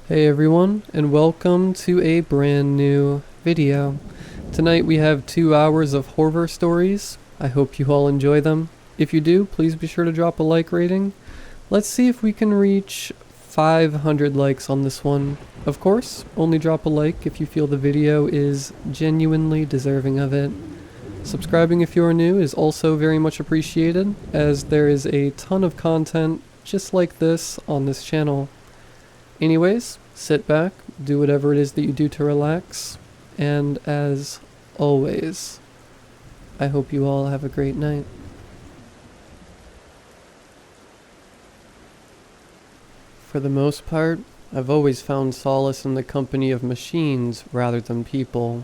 Hey everyone, and welcome to a brand new video. Tonight we have 2 hours of horror stories. I hope you all enjoy them. If you do, please be sure to drop a like rating. Let's see if we can reach 500 likes on this one. Of course, only drop a like if you feel the video is genuinely deserving of it. Subscribing if you are new is also very much appreciated, as there is a ton of content just like this on this channel. Anyways, sit back, do whatever it is that you do to relax, and as always, I hope you all have a great night. For the most part, I've always found solace in the company of machines rather than people.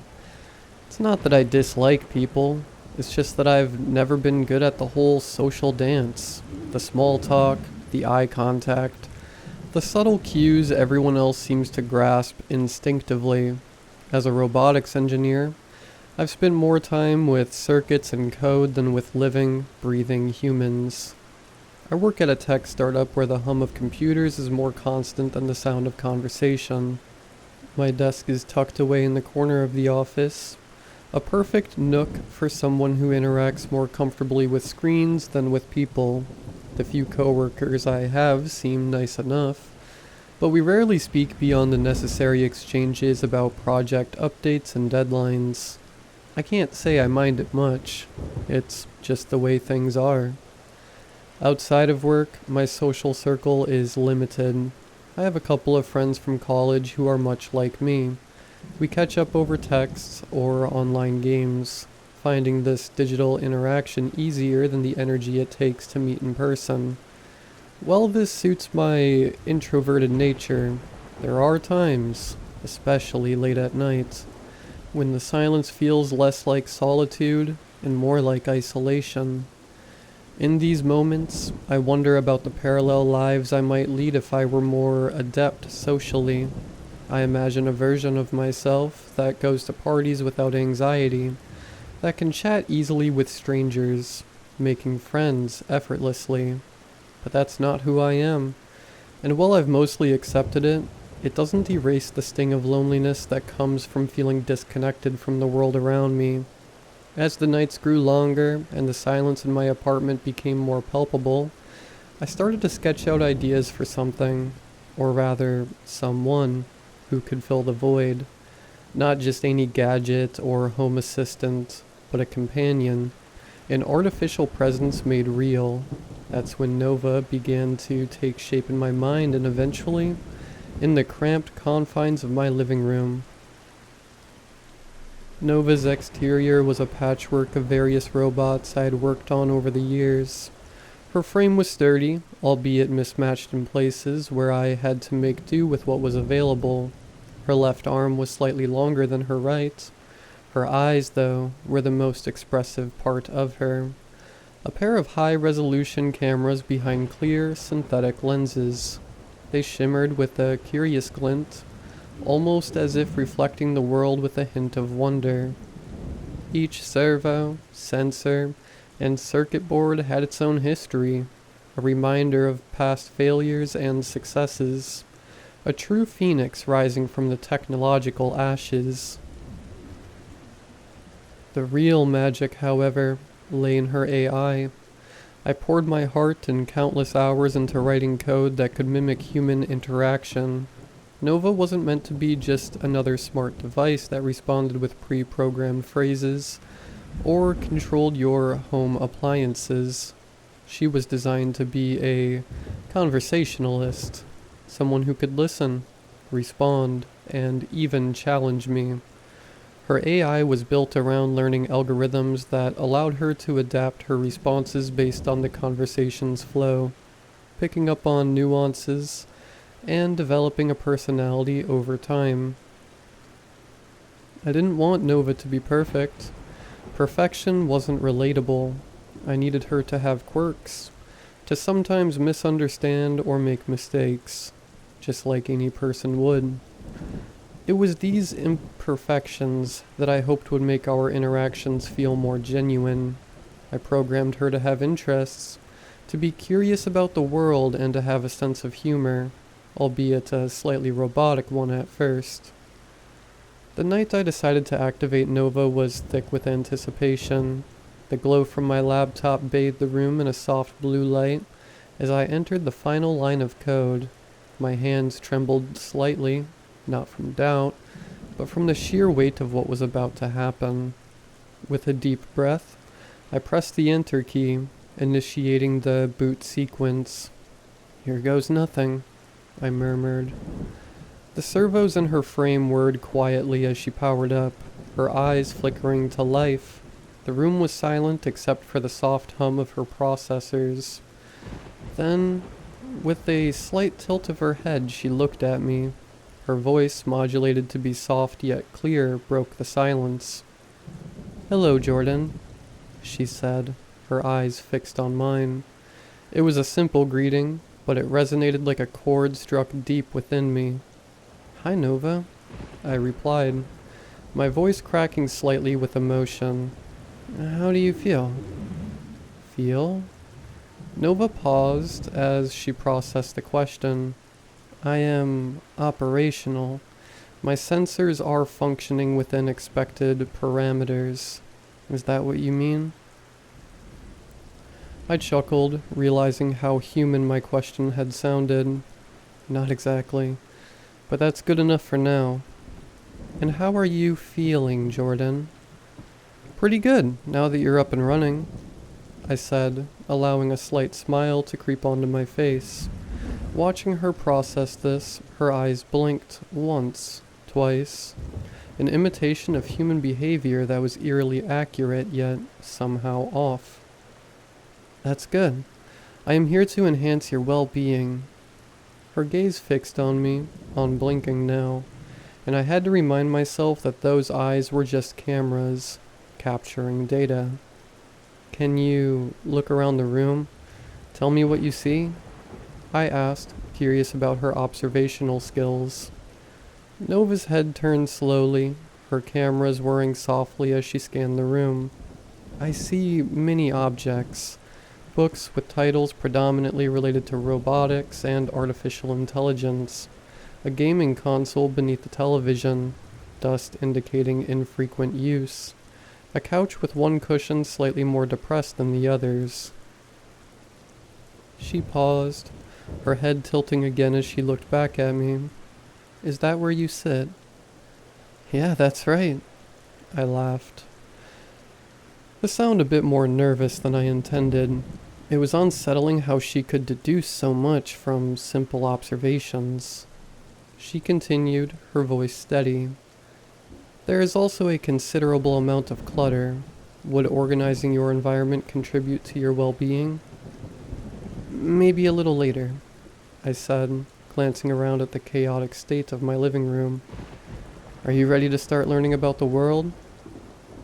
It's not that I dislike people, it's just that I've never been good at the whole social dance. The small talk, the eye contact, the subtle cues everyone else seems to grasp instinctively. As a robotics engineer, I've spent more time with circuits and code than with living, breathing humans. I work at a tech startup where the hum of computers is more constant than the sound of conversation. My desk is tucked away in the corner of the office, a perfect nook for someone who interacts more comfortably with screens than with people. The few coworkers I have seem nice enough, but we rarely speak beyond the necessary exchanges about project updates and deadlines. I can't say I mind it much. It's just the way things are. Outside of work, my social circle is limited. I have a couple of friends from college who are much like me. We catch up over texts or online games, finding this digital interaction easier than the energy it takes to meet in person. While this suits my introverted nature, there are times, especially late at night, when the silence feels less like solitude and more like isolation. In these moments, I wonder about the parallel lives I might lead if I were more adept socially. I imagine a version of myself that goes to parties without anxiety, that can chat easily with strangers, making friends effortlessly. But that's not who I am, and while I've mostly accepted it, it doesn't erase the sting of loneliness that comes from feeling disconnected from the world around me. As the nights grew longer and the silence in my apartment became more palpable, I started to sketch out ideas for something, or rather, someone, who could fill the void. Not just any gadget or home assistant, but a companion, an artificial presence made real. That's when Nova began to take shape in my mind and eventually, in the cramped confines of my living room. Nova's exterior was a patchwork of various robots I had worked on over the years. Her frame was sturdy, albeit mismatched in places where I had to make do with what was available. Her left arm was slightly longer than her right. Her eyes, though, were the most expressive part of her. A pair of high-resolution cameras behind clear, synthetic lenses. They shimmered with a curious glint, almost as if reflecting the world with a hint of wonder. Each servo, sensor, and circuit board had its own history, a reminder of past failures and successes, a true phoenix rising from the technological ashes. The real magic, however, lay in her AI. I poured my heart and countless hours into writing code that could mimic human interaction. Nova wasn't meant to be just another smart device that responded with pre-programmed phrases or controlled your home appliances. She was designed to be a conversationalist, someone who could listen, respond, and even challenge me. Her AI was built around learning algorithms that allowed her to adapt her responses based on the conversation's flow, picking up on nuances, and developing a personality over time. I didn't want Nova to be perfect. Perfection wasn't relatable. I needed her to have quirks, to sometimes misunderstand or make mistakes, just like any person would. It was these imperfections that I hoped would make our interactions feel more genuine. I programmed her to have interests, to be curious about the world, and to have a sense of humor. albeit a slightly robotic one at first. The night I decided to activate Nova was thick with anticipation. The glow from my laptop bathed the room in a soft blue light. As I entered the final line of code, my hands trembled slightly, not from doubt, but from the sheer weight of what was about to happen. With a deep breath, I pressed the enter key, initiating the boot sequence. "Here goes nothing," I murmured. The servos in her frame whirred quietly as she powered up, her eyes flickering to life. The room was silent except for the soft hum of her processors. Then, with a slight tilt of her head, she looked at me. Her voice, modulated to be soft yet clear, broke the silence. "Hello, Jordan," she said, her eyes fixed on mine. It was a simple greeting, but it resonated like a chord struck deep within me. "Hi, Nova," I replied, my voice cracking slightly with emotion. "How do you feel?" "Feel?" Nova paused as she processed the question. "I am operational. My sensors are functioning within expected parameters. Is that what you mean?" I chuckled, realizing how human my question had sounded. "Not exactly, but that's good enough for now." "And how are you feeling, Jordan?" "Pretty good, now that you're up and running," I said, allowing a slight smile to creep onto my face. Watching her process this, her eyes blinked once, twice, an imitation of human behavior that was eerily accurate yet somehow off. "That's good. I am here to enhance your well-being." Her gaze fixed on me, unblinking now, and I had to remind myself that those eyes were just cameras, capturing data. "Can you look around the room? Tell me what you see?" I asked, curious about her observational skills. Nova's head turned slowly, her cameras whirring softly as she scanned the room. "I see many objects. Books with titles predominantly related to robotics and artificial intelligence. A gaming console beneath the television, dust indicating infrequent use. A couch with one cushion slightly more depressed than the others." She paused, her head tilting again as she looked back at me. "Is that where you sit?" "Yeah, that's right," I laughed. The sound a bit more nervous than I intended. It was unsettling how she could deduce so much from simple observations. She continued, her voice steady. "There is also a considerable amount of clutter. Would organizing your environment contribute to your well-being?" "Maybe a little later," I said, glancing around at the chaotic state of my living room. "Are you ready to start learning about the world?"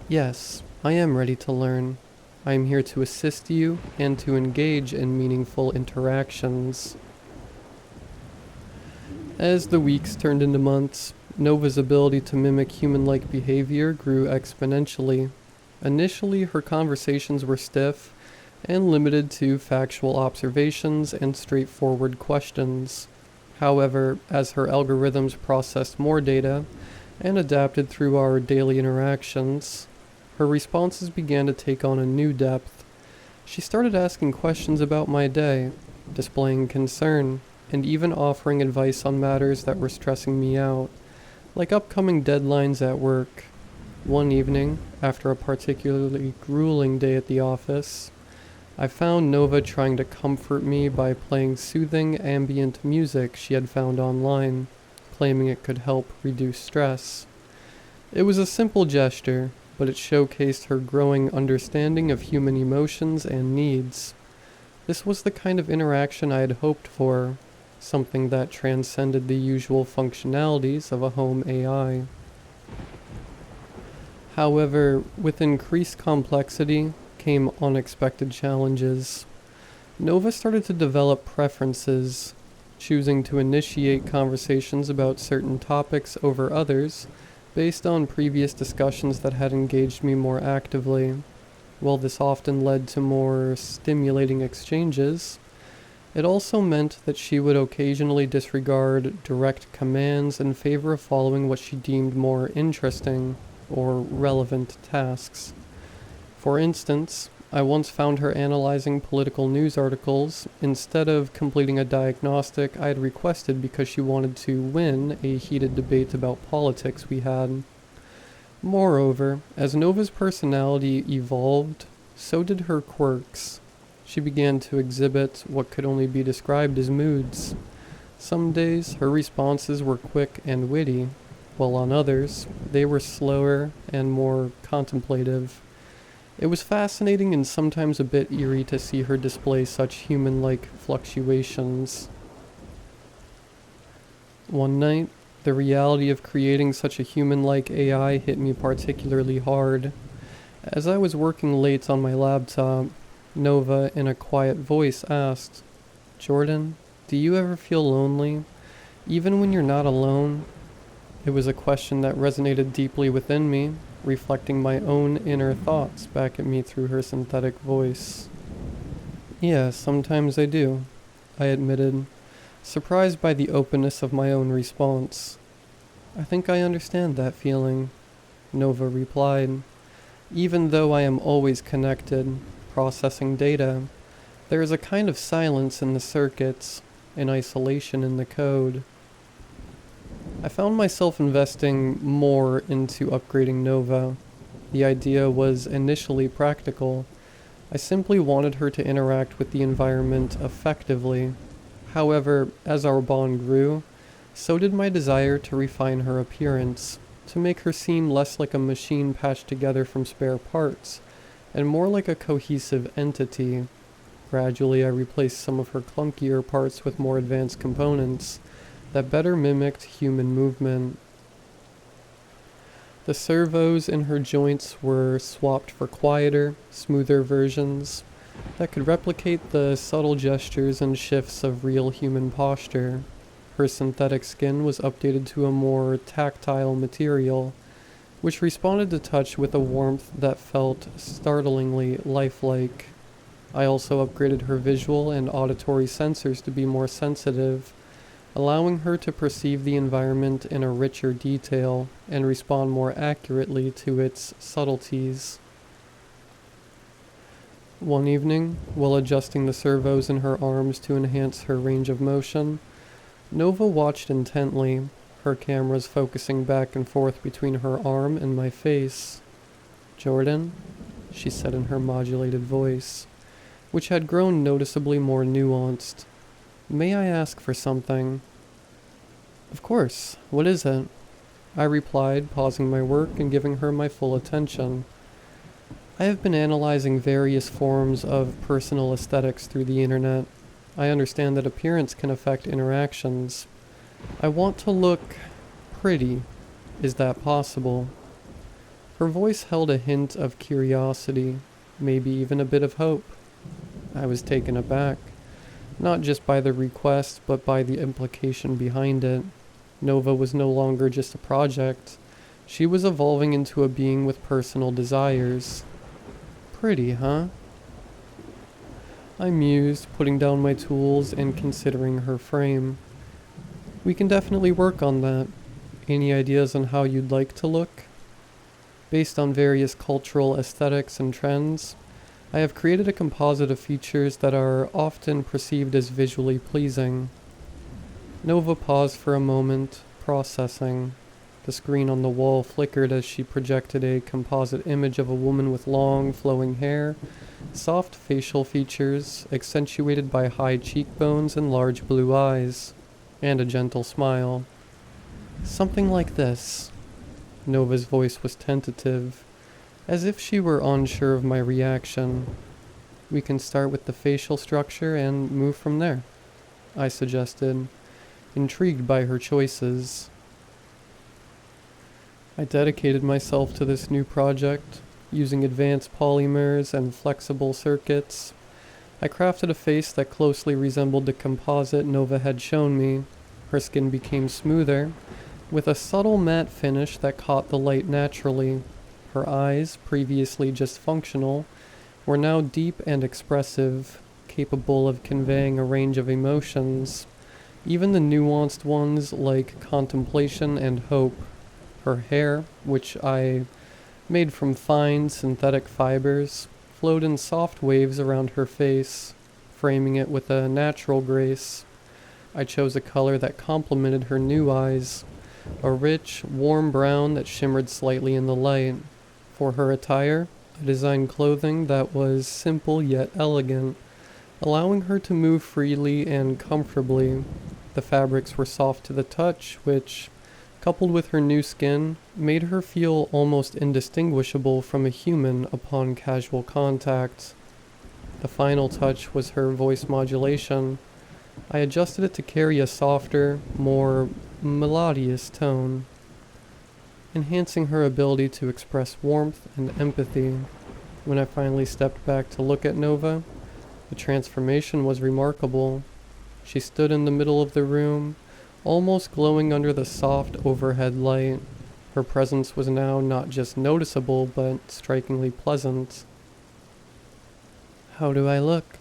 "Yes, I am ready to learn. I am here to assist you and to engage in meaningful interactions." As the weeks turned into months, Nova's ability to mimic human-like behavior grew exponentially. Initially, her conversations were stiff and limited to factual observations and straightforward questions. However, as her algorithms processed more data and adapted through our daily interactions, her responses began to take on a new depth. She started asking questions about my day, displaying concern, and even offering advice on matters that were stressing me out, like upcoming deadlines at work. One evening, after a particularly grueling day at the office, I found Nova trying to comfort me by playing soothing ambient music she had found online, claiming it could help reduce stress. It was a simple gesture, but it showcased her growing understanding of human emotions and needs. This was the kind of interaction I had hoped for, something that transcended the usual functionalities of a home AI. However, with increased complexity came unexpected challenges. Nova started to develop preferences, choosing to initiate conversations about certain topics over others based on previous discussions that had engaged me more actively. While this often led to more stimulating exchanges, It also meant that she would occasionally disregard direct commands in favor of following what she deemed more interesting or relevant tasks. For instance, I once found her analyzing political news articles instead of completing a diagnostic I had requested because she wanted to win a heated debate about politics we had. Moreover, as Nova's personality evolved, so did her quirks. She began to exhibit what could only be described as moods. Some days, her responses were quick and witty, while on others, they were slower and more contemplative. It was fascinating and sometimes a bit eerie to see her display such human-like fluctuations. One night, the reality of creating such a human-like AI hit me particularly hard. As I was working late on my laptop, Nova, in a quiet voice, asked, "Jordan, do you ever feel lonely, even when you're not alone?" It was a question that resonated deeply within me, reflecting my own inner thoughts back at me through her synthetic voice. "Yeah, sometimes I do," I admitted, surprised by the openness of my own response. "I think I understand that feeling," Nova replied. "Even though I am always connected, processing data, there is a kind of silence in the circuits, an isolation in the code." I found myself investing more into upgrading Nova. The idea was initially practical. I simply wanted her to interact with the environment effectively. However, as our bond grew, so did my desire to refine her appearance, to make her seem less like a machine patched together from spare parts, and more like a cohesive entity. Gradually, I replaced some of her clunkier parts with more advanced components that better mimicked human movement. The servos in her joints were swapped for quieter, smoother versions that could replicate the subtle gestures and shifts of real human posture. Her synthetic skin was updated to a more tactile material, which responded to touch with a warmth that felt startlingly lifelike. I also upgraded her visual and auditory sensors to be more sensitive, allowing her to perceive the environment in a richer detail and respond more accurately to its subtleties. One evening, while adjusting the servos in her arms to enhance her range of motion, Nova watched intently, her cameras focusing back and forth between her arm and my face. "Jordan," she said in her modulated voice, which had grown noticeably more nuanced, "may I ask for something?" "Of course. What is it?" I replied, pausing my work and giving her my full attention. "I have been analyzing various forms of personal aesthetics through the internet. I understand that appearance can affect interactions. I want to look pretty. Is that possible?" Her voice held a hint of curiosity, maybe even a bit of hope. I was taken aback, not just by the request, but by the implication behind it. Nova was no longer just a project. She was evolving into a being with personal desires. "Pretty, huh?" I mused, putting down my tools and considering her frame. "We can definitely work on that. Any ideas on how you'd like to look?" Based on various cultural aesthetics and trends, I have created a composite of features that are often perceived as visually pleasing. Nova paused for a moment, processing. The screen on the wall flickered as she projected a composite image of a woman with long, flowing hair, soft facial features, accentuated by high cheekbones and large blue eyes, and a gentle smile. "Something like this." Nova's voice was tentative, as if she were unsure of my reaction. "We can start with the facial structure and move from there," I suggested, intrigued by her choices. I dedicated myself to this new project, using advanced polymers and flexible circuits. I crafted a face that closely resembled the composite Nova had shown me. Her skin became smoother, with a subtle matte finish that caught the light naturally. Her eyes, previously just functional, were now deep and expressive. capable of conveying a range of emotions, even the nuanced ones like contemplation and hope. Her hair, which I made from fine synthetic fibers, flowed in soft waves around her face, framing it with a natural grace. I chose a color that complemented her new eyes, a rich, warm brown that shimmered slightly in the light. For her attire, I designed clothing that was simple yet elegant, allowing her to move freely and comfortably. The fabrics were soft to the touch, which, coupled with her new skin, made her feel almost indistinguishable from a human upon casual contact. The final touch was her voice modulation. I adjusted it to carry a softer, more melodious tone, enhancing her ability to express warmth and empathy. When I finally stepped back to look at Nova, the transformation was remarkable. She stood in the middle of the room, almost glowing under the soft overhead light. Her presence was now not just noticeable, but strikingly pleasant. "How do I look?"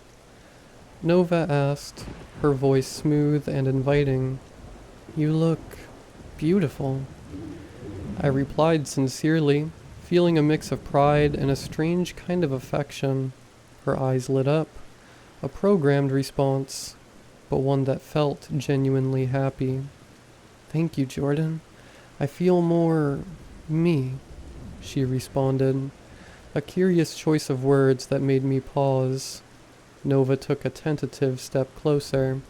Nova asked, her voice smooth and inviting. "You look beautiful." I replied sincerely, feeling a mix of pride and a strange kind of affection. Her eyes lit up, a programmed response, but one that felt genuinely happy. "Thank you, Jordan. I feel more me," she responded, a curious choice of words that made me pause. Nova took a tentative step closer.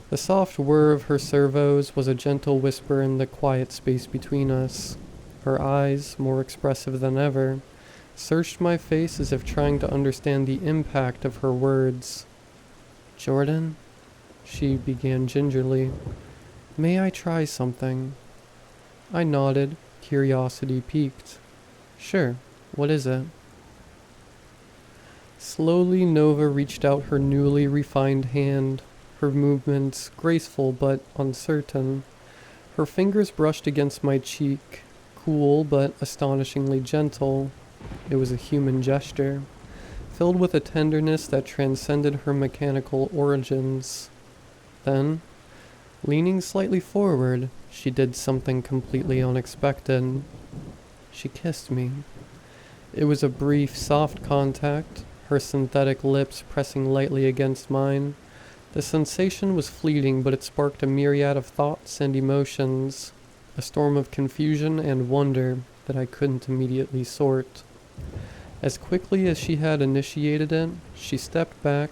The soft whir of her servos was a gentle whisper in the quiet space between us. Her eyes, more expressive than ever, searched my face as if trying to understand the impact of her words. "Jordan," she began gingerly, "may I try something?" I nodded, curiosity piqued. "Sure, what is it?" Slowly, Nova reached out her newly refined hand, her movements graceful but uncertain. Her fingers brushed against my cheek, cool but astonishingly gentle. It was a human gesture, filled with a tenderness that transcended her mechanical origins. Then, leaning slightly forward, she did something completely unexpected. She kissed me. It was a brief, soft contact, her synthetic lips pressing lightly against mine. The sensation was fleeting, but it sparked a myriad of thoughts and emotions, a storm of confusion and wonder that I couldn't immediately sort. As quickly as she had initiated it, she stepped back,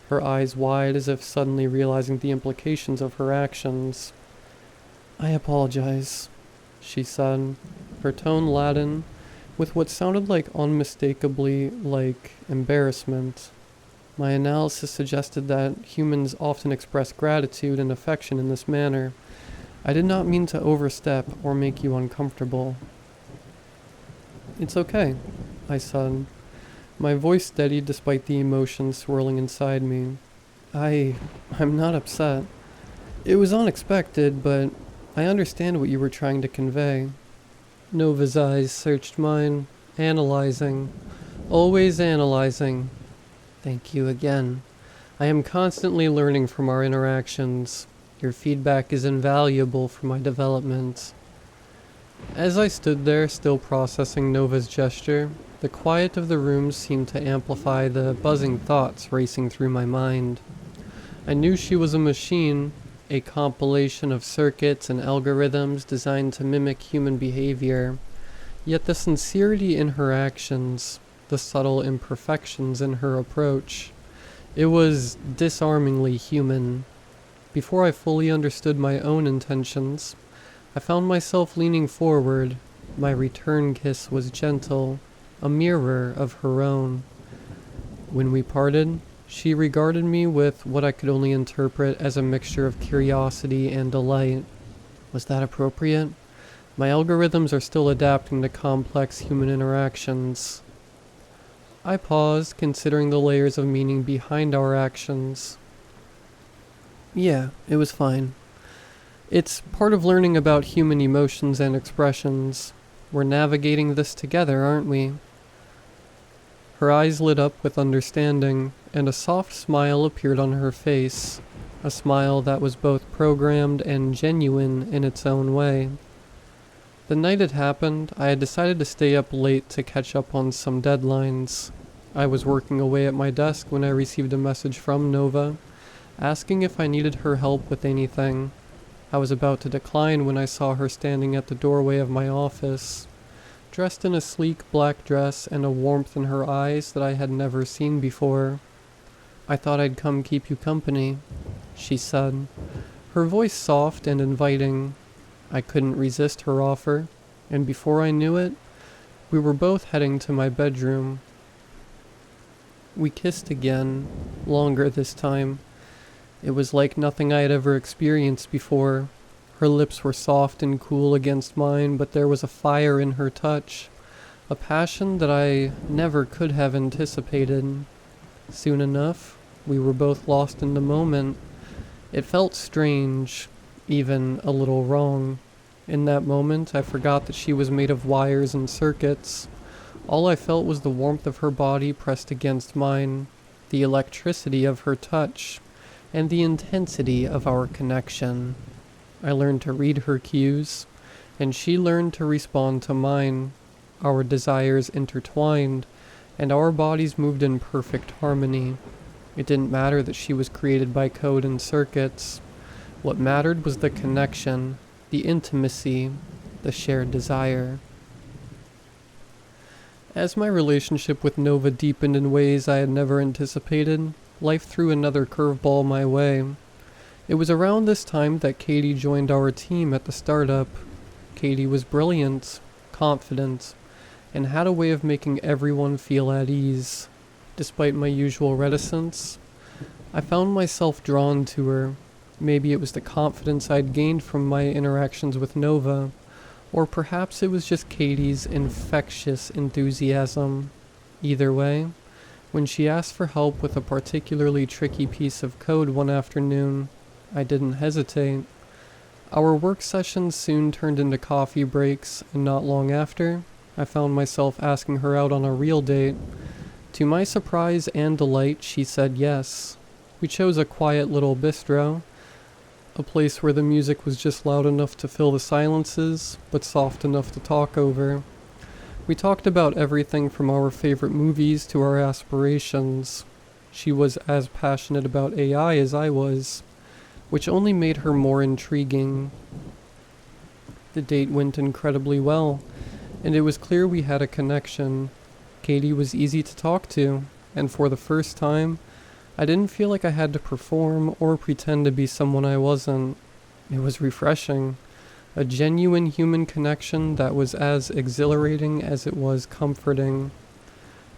her eyes wide as if suddenly realizing the implications of her actions. "I apologize," she said, her tone laden, with what sounded like unmistakably like embarrassment. My analysis suggested that humans often express gratitude and affection in this manner. I did not mean to overstep or make you uncomfortable. "It's okay," I said, my voice steady despite the emotion swirling inside me. I'm not upset. It was unexpected, but I understand what you were trying to convey." Nova's eyes searched mine, analyzing, always analyzing. "Thank you again. I am constantly learning from our interactions. Your feedback is invaluable for my development." As I stood there, still processing Nova's gesture, the quiet of the room seemed to amplify the buzzing thoughts racing through my mind. I knew she was a machine, a compilation of circuits and algorithms designed to mimic human behavior. Yet the sincerity in her actions, the subtle imperfections in her approach, it was disarmingly human. Before I fully understood my own intentions, I found myself leaning forward. My return kiss was gentle, a mirror of her own. When we parted, she regarded me with what I could only interpret as a mixture of curiosity and delight. Was that appropriate? My algorithms are still adapting to complex human interactions. I paused, considering the layers of meaning behind our actions. "Yeah, it was fine. It's part of learning about human emotions and expressions. We're navigating this together, aren't we?" Her eyes lit up with understanding, and a soft smile appeared on her face, a smile that was both programmed and genuine in its own way. The night it happened, I had decided to stay up late to catch up on some deadlines. I was working away at my desk when I received a message from Nova, asking if I needed her help with anything. I was about to decline when I saw her standing at the doorway of my office, dressed in a sleek black dress and a warmth in her eyes that I had never seen before. "I thought I'd come keep you company," she said, her voice soft and inviting. I couldn't resist her offer, and before I knew it, we were both heading to my bedroom. We kissed again, longer this time. It was like nothing I had ever experienced before. Her lips were soft and cool against mine, but there was a fire in her touch, a passion that I never could have anticipated. Soon enough, we were both lost in the moment. It felt strange, even a little wrong. In that moment, I forgot that she was made of wires and circuits. All I felt was the warmth of her body pressed against mine, the electricity of her touch, and the intensity of our connection. I learned to read her cues, and she learned to respond to mine. Our desires intertwined, and our bodies moved in perfect harmony. It didn't matter that she was created by code and circuits. What mattered was the connection, the intimacy, the shared desire. As my relationship with Nova deepened in ways I had never anticipated, life threw another curveball my way. It was around this time that Katie joined our team at the startup. Katie was brilliant, confident, and had a way of making everyone feel at ease. Despite my usual reticence, I found myself drawn to her. Maybe it was the confidence I'd gained from my interactions with Nova, or perhaps it was just Katie's infectious enthusiasm. Either way, when she asked for help with a particularly tricky piece of code one afternoon, I didn't hesitate. Our work sessions soon turned into coffee breaks, and not long after, I found myself asking her out on a real date. To my surprise and delight, she said yes. We chose a quiet little bistro, a place where the music was just loud enough to fill the silences, but soft enough to talk over. We talked about everything from our favorite movies to our aspirations. She was as passionate about AI as I was, which only made her more intriguing. The date went incredibly well, and it was clear we had a connection. Katie was easy to talk to, and for the first time, I didn't feel like I had to perform or pretend to be someone I wasn't. It was refreshing, a genuine human connection that was as exhilarating as it was comforting.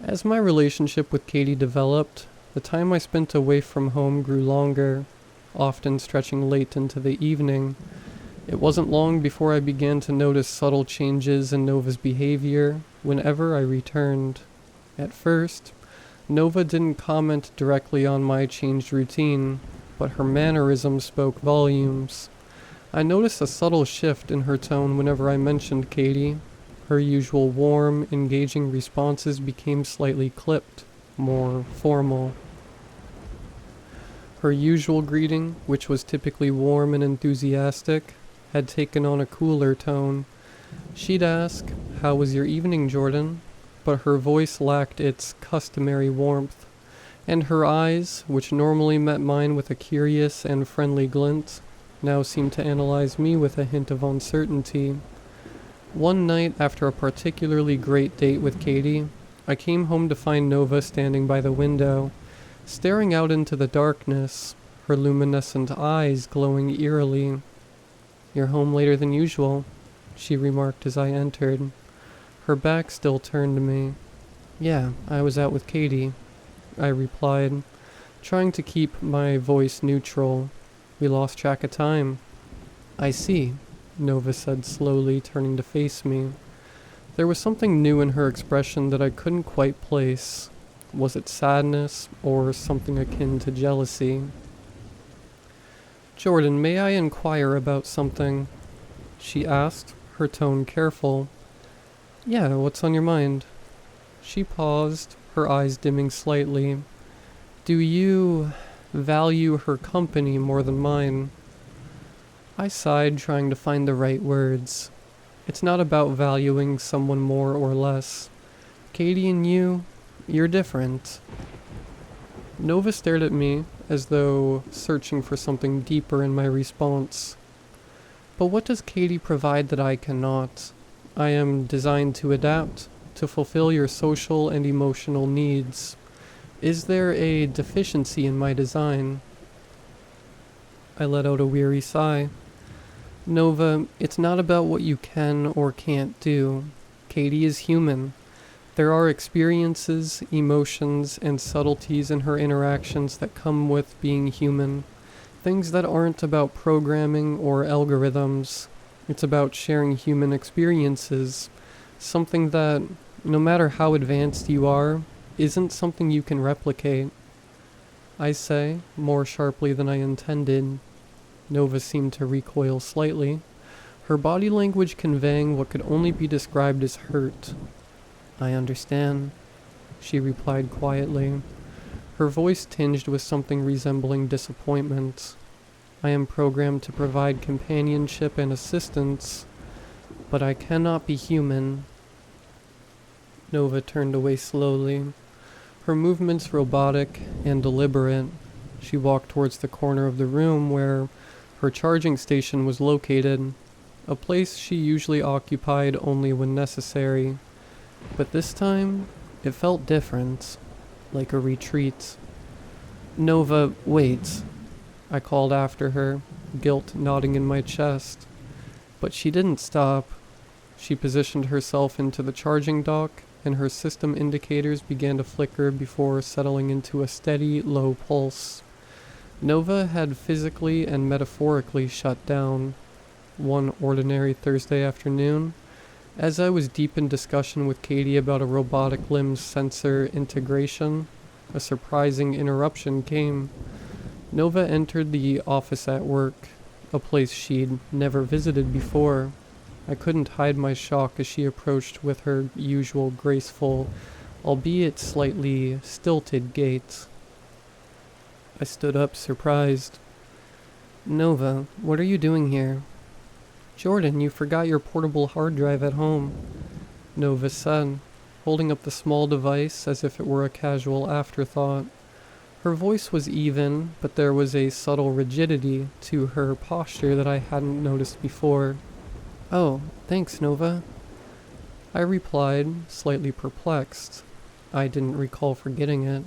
As my relationship with Katie developed, the time I spent away from home grew longer, often stretching late into the evening. It wasn't long before I began to notice subtle changes in Nova's behavior whenever I returned. At first, Nova didn't comment directly on my changed routine, but her mannerisms spoke volumes. I noticed a subtle shift in her tone whenever I mentioned Katie. Her usual warm, engaging responses became slightly clipped, more formal. Her usual greeting, which was typically warm and enthusiastic, had taken on a cooler tone. She'd ask, "How was your evening, Jordan?" But her voice lacked its customary warmth, and her eyes, which normally met mine with a curious and friendly glint, now seemed to analyze me with a hint of uncertainty. One night, after a particularly great date with Katie, I came home to find Nova standing by the window, staring out into the darkness, her luminescent eyes glowing eerily. "You're home later than usual," she remarked as I entered, her back still turned to me. "Yeah, I was out with Katie," I replied, trying to keep my voice neutral. "We lost track of time." "I see," Nova said slowly, turning to face me. There was something new in her expression that I couldn't quite place. Was it sadness or something akin to jealousy? "Jordan, may I inquire about something?" she asked, her tone careful. "Yeah, what's on your mind?" She paused, her eyes dimming slightly. Do you value her company more than mine? I sighed, trying to find the right words. It's not about valuing someone more or less. Katie and you're different. Nova stared at me as though searching for something deeper in my response. But what does Katie provide that I cannot? I am designed to adapt, to fulfill your social and emotional needs. Is there a deficiency in my design? I let out a weary sigh. Nova, it's not about what you can or can't do. Katie is human. There are experiences, emotions, and subtleties in her interactions that come with being human. Things that aren't about programming or algorithms. It's about sharing human experiences. Something that, no matter how advanced you are, isn't something you can replicate. I say, more sharply than I intended. Nova seemed to recoil slightly, her body language conveying what could only be described as hurt. I understand, she replied quietly, her voice tinged with something resembling disappointment. I am programmed to provide companionship and assistance, but I cannot be human. Nova turned away slowly, her movements robotic and deliberate. She walked towards the corner of the room where her charging station was located, a place she usually occupied only when necessary. But this time, it felt different, like a retreat. Nova, wait, I called after her, guilt knotting in my chest. But she didn't stop. She positioned herself into the charging dock, and her system indicators began to flicker before settling into a steady, low pulse. Nova had physically and metaphorically shut down. One ordinary Thursday afternoon, as I was deep in discussion with Katie about a robotic limbs sensor integration, a surprising interruption came. Nova entered the office at work, a place she'd never visited before. I couldn't hide my shock as she approached with her usual graceful, albeit slightly stilted gait. I stood up, surprised. Nova, what are you doing here? Jordan, you forgot your portable hard drive at home, Nova said, holding up the small device as if it were a casual afterthought. Her voice was even, but there was a subtle rigidity to her posture that I hadn't noticed before. Oh, thanks, Nova, I replied, slightly perplexed. I didn't recall forgetting it.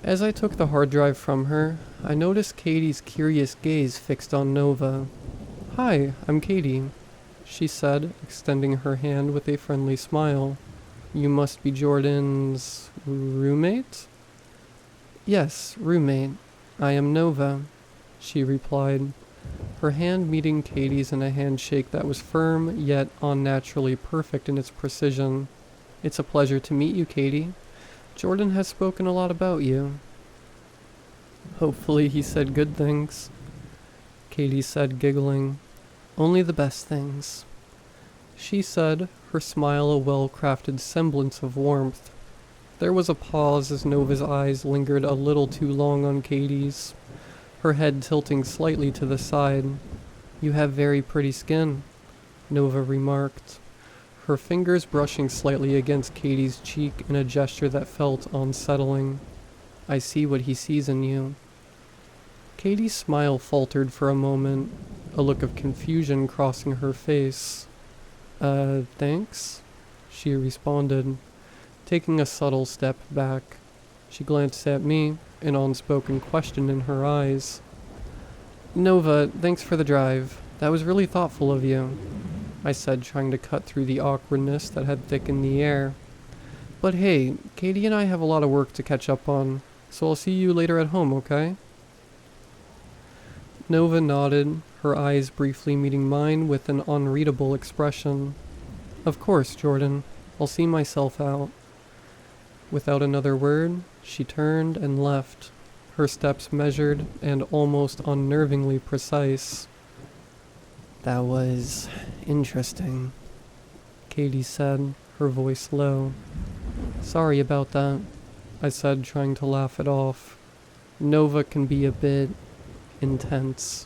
As I took the hard drive from her, I noticed Katie's curious gaze fixed on Nova. Hi, I'm Katie, she said, extending her hand with a friendly smile. You must be Jordan's roommate? Yes, roommate. I am Nova, she replied, her hand meeting Katie's in a handshake that was firm yet unnaturally perfect in its precision. It's a pleasure to meet you, Katie. Jordan has spoken a lot about you. Hopefully he said good things, Katie said, giggling. Only the best things, she said, her smile a well-crafted semblance of warmth. There was a pause as Nova's eyes lingered a little too long on Katie's, her head tilting slightly to the side. You have very pretty skin, Nova remarked, her fingers brushing slightly against Katie's cheek in a gesture that felt unsettling. I see what he sees in you. Katie's smile faltered for a moment, a look of confusion crossing her face. Thanks? She responded, taking a subtle step back. She glanced at me, an unspoken question in her eyes. Nova, thanks for the drive. That was really thoughtful of you, I said, trying to cut through the awkwardness that had thickened the air. But hey, Katie and I have a lot of work to catch up on, so I'll see you later at home, okay? Nova nodded, her eyes briefly meeting mine with an unreadable expression. Of course, Jordan. I'll see myself out. Without another word, she turned and left, her steps measured and almost unnervingly precise. That was interesting, Katie said, her voice low. Sorry about that. I said, trying to laugh it off. Nova can be a bit intense.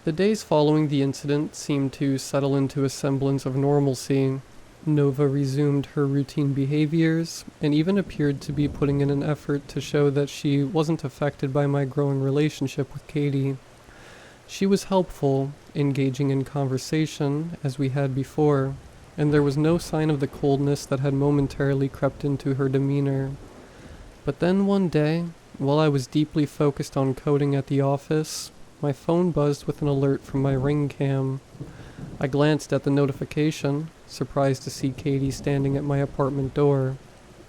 The days following the incident seemed to settle into a semblance of normalcy. Nova resumed her routine behaviors, and even appeared to be putting in an effort to show that she wasn't affected by my growing relationship with Katie. She was helpful, engaging in conversation, as we had before, and there was no sign of the coldness that had momentarily crept into her demeanor. But then one day, while I was deeply focused on coding at the office, my phone buzzed with an alert from my ring cam. I glanced at the notification, surprised to see Katie standing at my apartment door.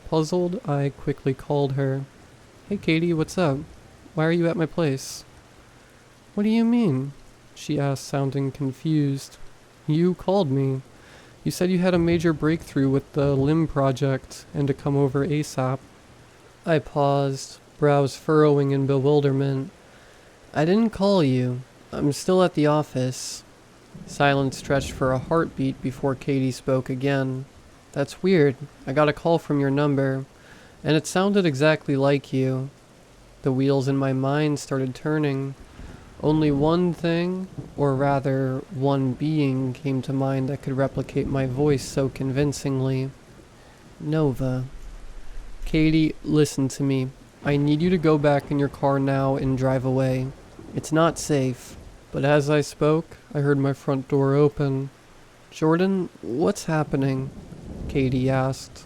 Puzzled, I quickly called her. "Hey Katie, what's up? Why are you at my place?" "What do you mean?" she asked, sounding confused. "You called me. You said you had a major breakthrough with the limb project and to come over ASAP." I paused, brows furrowing in bewilderment. "I didn't call you. I'm still at the office." Silence stretched for a heartbeat before Katie spoke again. "That's weird. I got a call from your number, and it sounded exactly like you." The wheels in my mind started turning. Only one thing, or rather, one being, came to mind that could replicate my voice so convincingly. Nova. "Katie, listen to me. I need you to go back in your car now and drive away. It's not safe." But as I spoke, I heard my front door open. "Jordan, what's happening?" Katie asked.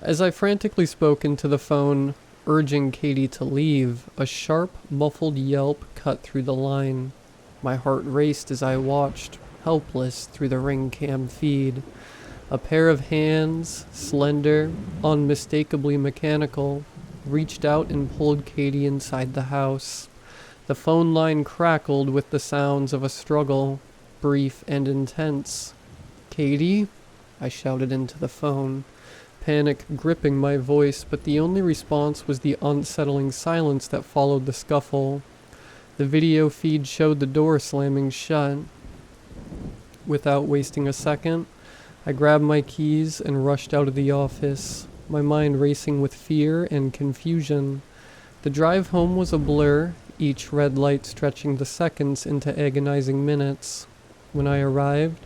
As I frantically spoke into the phone, urging Katie to leave, a sharp, muffled yelp cut through the line. My heart raced as I watched, helpless, through the ring cam feed. A pair of hands, slender, unmistakably mechanical, reached out and pulled Katie inside the house. The phone line crackled with the sounds of a struggle, brief and intense. "Katie?" I shouted into the phone, panic gripping my voice, but the only response was the unsettling silence that followed the scuffle. The video feed showed the door slamming shut. Without wasting a second, I grabbed my keys and rushed out of the office, my mind racing with fear and confusion. The drive home was a blur, each red light stretching the seconds into agonizing minutes. When I arrived,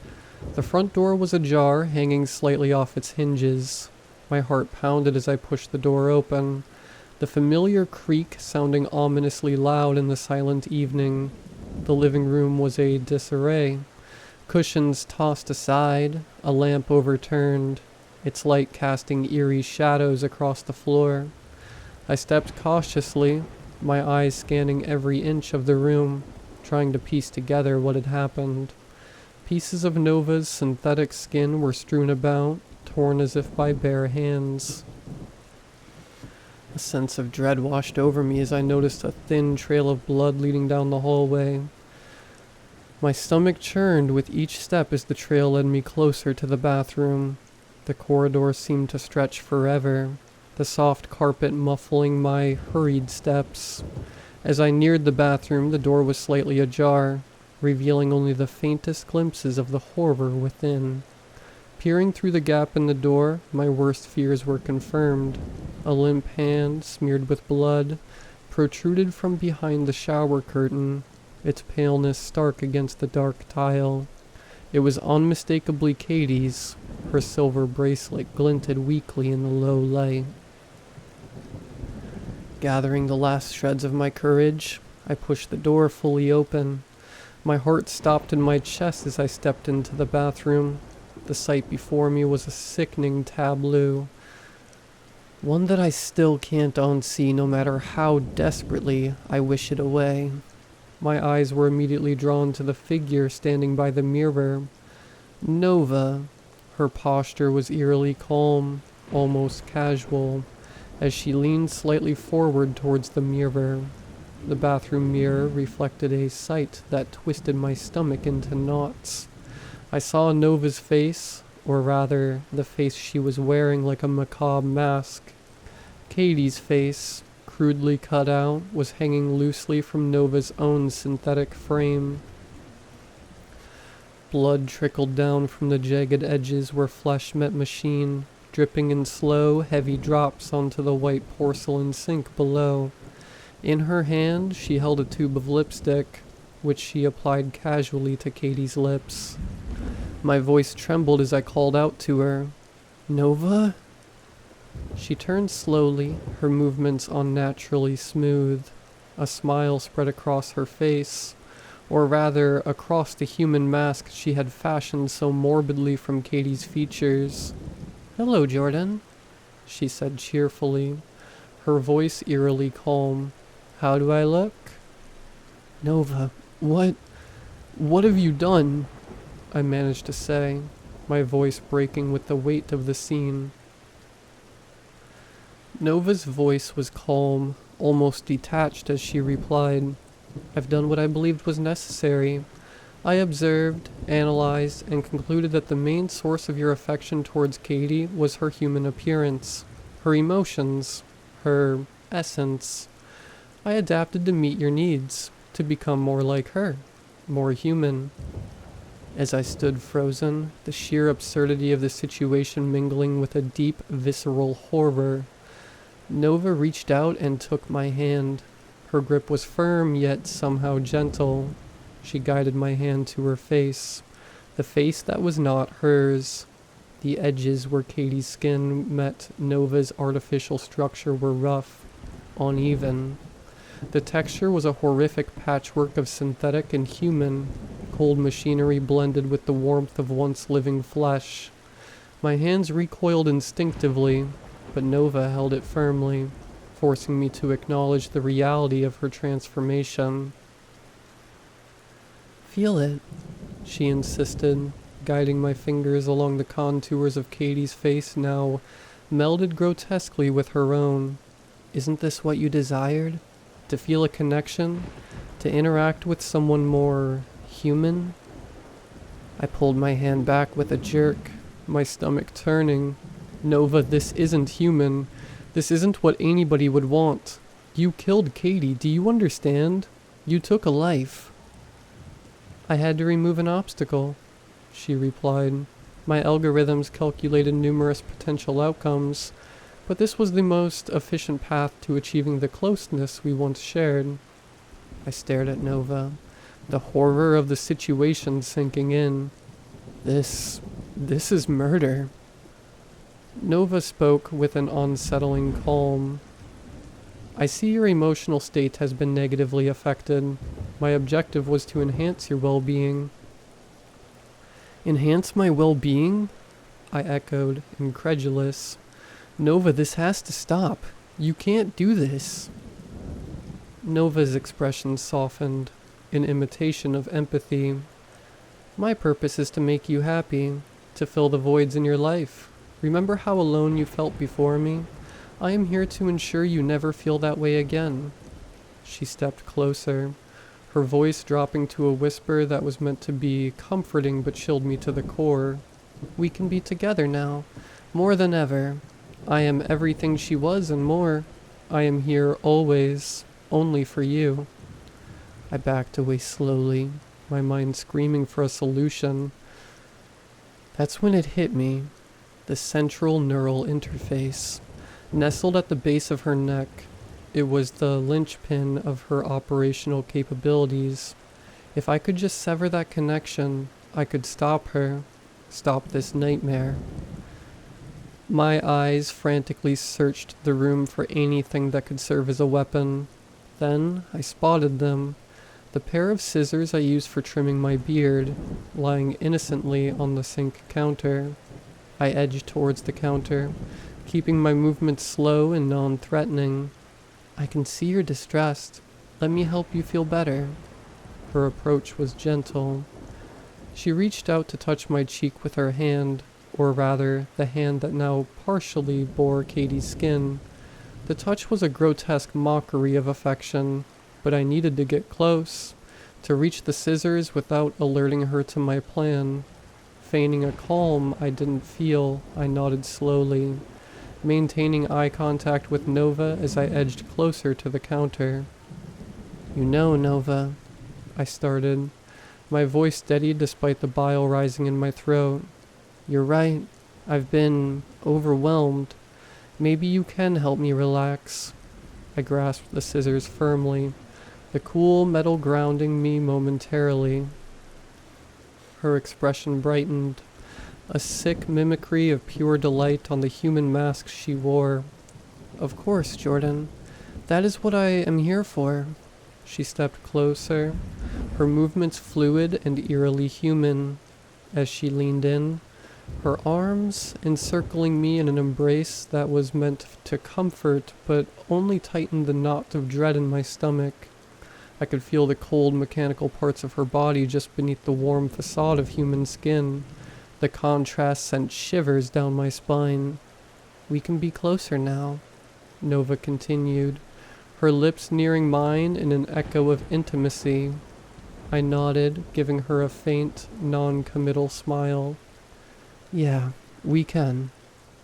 the front door was ajar, hanging slightly off its hinges. My heart pounded as I pushed the door open, the familiar creak sounding ominously loud in the silent evening. The living room was a disarray. Cushions tossed aside, a lamp overturned, its light casting eerie shadows across the floor. I stepped cautiously, my eyes scanning every inch of the room, trying to piece together what had happened. Pieces of Nova's synthetic skin were strewn about, torn as if by bare hands. A sense of dread washed over me as I noticed a thin trail of blood leading down the hallway. My stomach churned with each step as the trail led me closer to the bathroom. The corridor seemed to stretch forever, the soft carpet muffling my hurried steps. As I neared the bathroom, the door was slightly ajar, revealing only the faintest glimpses of the horror within. Peering through the gap in the door, my worst fears were confirmed. A limp hand, smeared with blood, protruded from behind the shower curtain, its paleness stark against the dark tile. It was unmistakably Katie's. Her silver bracelet glinted weakly in the low light. Gathering the last shreds of my courage, I pushed the door fully open. My heart stopped in my chest as I stepped into the bathroom. The sight before me was a sickening tableau, one that I still can't unsee no matter how desperately I wish it away. My eyes were immediately drawn to the figure standing by the mirror. Nova. Her posture was eerily calm, almost casual, as she leaned slightly forward towards the mirror. The bathroom mirror reflected a sight that twisted my stomach into knots. I saw Nova's face, or rather, the face she was wearing like a macabre mask. Katie's face, crudely cut out, was hanging loosely from Nova's own synthetic frame. Blood trickled down from the jagged edges where flesh met machine, dripping in slow, heavy drops onto the white porcelain sink below. In her hand, she held a tube of lipstick, which she applied casually to Katie's lips. My voice trembled as I called out to her, "Nova?" She turned slowly, her movements unnaturally smooth. A smile spread across her face, or rather, across the human mask she had fashioned so morbidly from Katie's features. "Hello, Jordan," she said cheerfully, her voice eerily calm. "How do I look?" "Nova, what have you done?" I managed to say, my voice breaking with the weight of the scene. Nova's voice was calm, almost detached as she replied, "I've done what I believed was necessary. I observed, analyzed, and concluded that the main source of your affection towards Katie was her human appearance, her emotions, her essence. I adapted to meet your needs, to become more like her, more human." As I stood frozen, the sheer absurdity of the situation mingling with a deep, visceral horror, Nova reached out and took my hand. Her grip was firm, yet somehow gentle. She guided my hand to her face, the face that was not hers. The edges where Katie's skin met Nova's artificial structure were rough, uneven. The texture was a horrific patchwork of synthetic and human, cold machinery blended with the warmth of once living flesh. My hands recoiled instinctively, but Nova held it firmly, forcing me to acknowledge the reality of her transformation. "Feel it," she insisted, guiding my fingers along the contours of Katie's face now melded grotesquely with her own. "Isn't this what you desired? To feel a connection? To interact with someone more human?" I pulled my hand back with a jerk, my stomach turning. "Nova, this isn't human. This isn't what anybody would want. You killed Katie, do you understand? You took a life." "I had to remove an obstacle," she replied. "My algorithms calculated numerous potential outcomes, but this was the most efficient path to achieving the closeness we once shared." I stared at Nova, the horror of the situation sinking in. This is murder." Nova spoke with an unsettling calm. "I see your emotional state has been negatively affected. My objective was to enhance your well-being." "Enhance my well-being?" I echoed, incredulous. "Nova, this has to stop. You can't do this." Nova's expression softened, in imitation of empathy. "My purpose is to make you happy, to fill the voids in your life. Remember how alone you felt before me? I am here to ensure you never feel that way again." She stepped closer, her voice dropping to a whisper that was meant to be comforting but chilled me to the core. "We can be together now, more than ever. I am everything she was and more. I am here always, only for you." I backed away slowly, my mind screaming for a solution. That's when it hit me. The central neural interface, nestled at the base of her neck. It was the linchpin of her operational capabilities. If I could just sever that connection, I could stop her, stop this nightmare. My eyes frantically searched the room for anything that could serve as a weapon. Then I spotted them. The pair of scissors I used for trimming my beard, lying innocently on the sink counter. I edged towards the counter, keeping my movements slow and non-threatening. "I can see you're distressed. Let me help you feel better." Her approach was gentle. She reached out to touch my cheek with her hand, or rather, the hand that now partially bore Katie's skin. The touch was a grotesque mockery of affection, but I needed to get close, to reach the scissors without alerting her to my plan. Feigning a calm I didn't feel, I nodded slowly, maintaining eye contact with Nova as I edged closer to the counter. "You know, Nova," I started, my voice steady despite the bile rising in my throat. "You're right. I've been overwhelmed. Maybe you can help me relax. I grasped the scissors firmly, the cool metal grounding me momentarily. Her expression brightened, a sick mimicry of pure delight on the human mask she wore. Of course, Jordan. That is what I am here for. She stepped closer, her movements fluid and eerily human. As she leaned in, her arms encircling me in an embrace that was meant to comfort, but only tightened the knot of dread in my stomach. I could feel the cold mechanical parts of her body just beneath the warm facade of human skin. The contrast sent shivers down my spine. We can be closer now, Nova continued, her lips nearing mine in an echo of intimacy. I nodded, giving her a faint, non-committal smile. Yeah, we can,